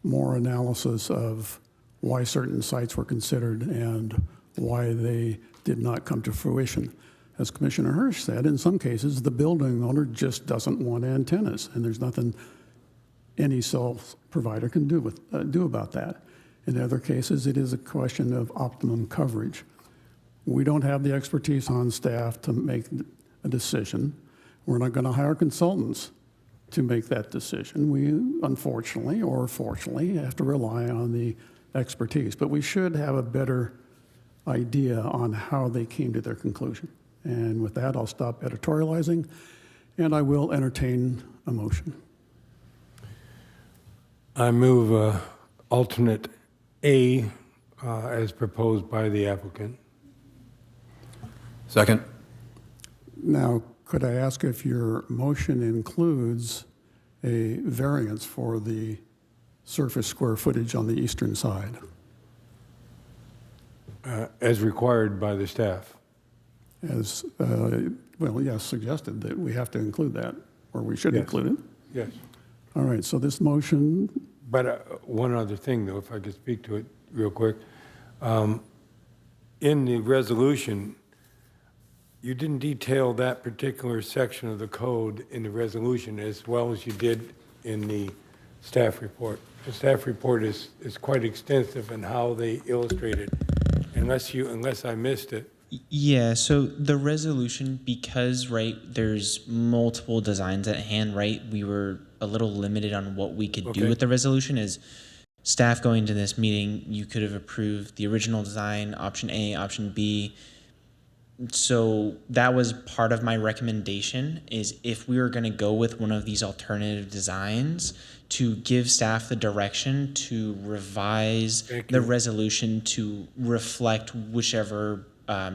more analysis of why certain sites were considered and why they did not come to fruition. As Commissioner Hirsch said, in some cases, the building owner just doesn't want antennas, and there's nothing any cell provider can do about that. In other cases, it is a question of optimum coverage. We don't have the expertise on staff to make a decision. We're not going to hire consultants to make that decision. We, unfortunately or fortunately, have to rely on the expertise. But we should have a better idea on how they came to their conclusion. And with that, I'll stop editorializing, and I will entertain a motion. I move alternate A as proposed by the applicant. Second. Now, could I ask if your motion includes a variance for the surface square footage on the eastern side? As required by the staff. As, well, yes, suggested that we have to include that, or we should include it. Yes. All right, so this motion. But one other thing, though, if I could speak to it real quick. In the resolution, you didn't detail that particular section of the code in the resolution as well as you did in the staff report. The staff report is quite extensive in how they illustrate it, unless I missed it. Yeah, so the resolution, because, right, there's multiple designs at hand, right, we were a little limited on what we could do Okay. with the resolution. Is staff going to this meeting, you could have approved the original design, option A, option B. So that was part of my recommendation, is if we were going to go with one of these alternative designs, to give staff the direction to revise Thank the you. resolution to reflect whichever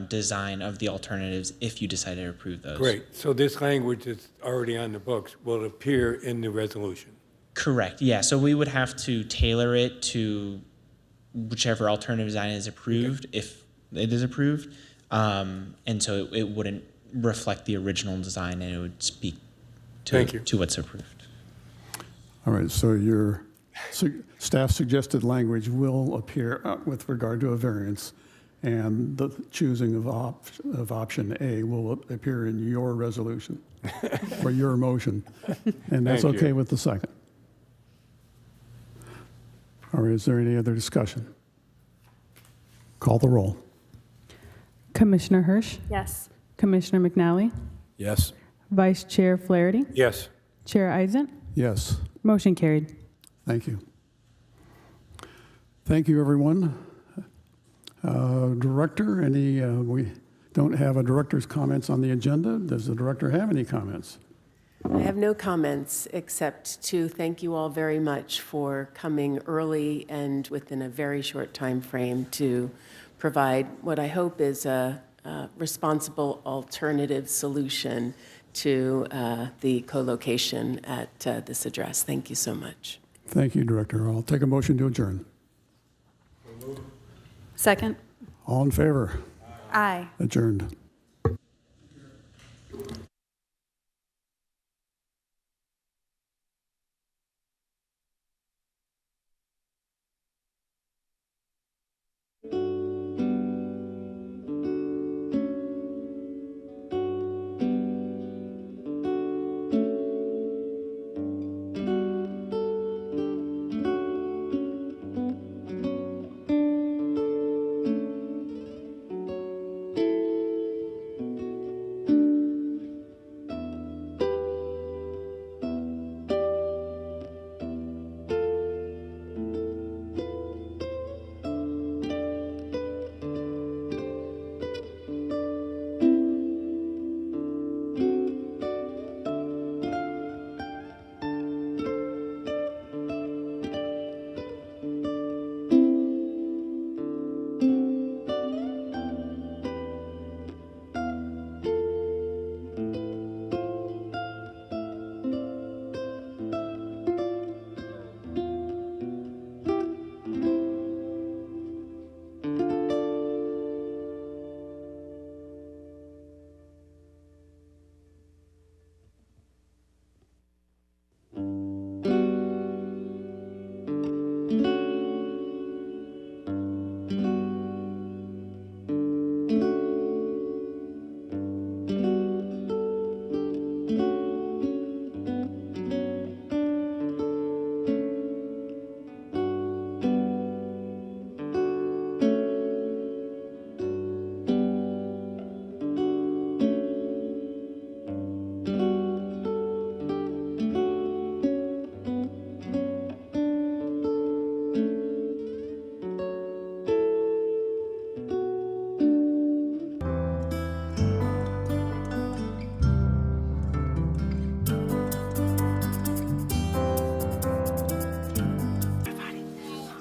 design of the alternatives if you decide to approve those. Great. So this language that's already on the books will appear in the resolution. Correct, yeah. So we would have to tailor it to whichever alternative design is approved, if it is approved. And so it wouldn't reflect the original design, and it would speak Thank you. to what's approved. All right, so your staff suggested language will appear with regard to a variance, and the choosing of option A will appear in your resolution, or your motion. And that's Thank you. okay with the second. All right, is there any other discussion? Call the roll. Commissioner Hirsch, Yes. Commissioner McNally, Yes. Vice Chair Flaherty, Yes. Chair Eisen. Yes. Motion carried. Thank you. Thank you, everyone. Director, we don't have a director's comments on the agenda. Does the director have any comments? I have no comments except to thank you all very much for coming early and within a very short time frame to provide what I hope is a responsible alternative solution to the co-location at this address. Thank you so much. Thank you, Director. I'll take a motion to adjourn. Second? All in favor? Aye. Adjourned.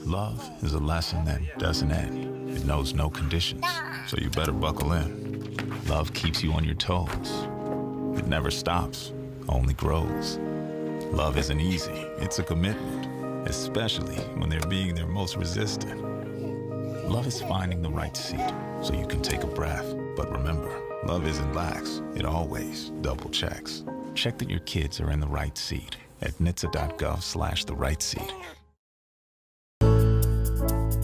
Love is a lesson that doesn't end. It knows no conditions, so you better buckle in. Love keeps you on your toes. It never stops, only grows. Love isn't easy, it's a commitment, especially when they're being their most resistant. Love is finding the right seat so you can take a breath. But remember, love isn't lax, it always double checks. Check that your kids are in the right seat at nhtsa.gov/the right seat.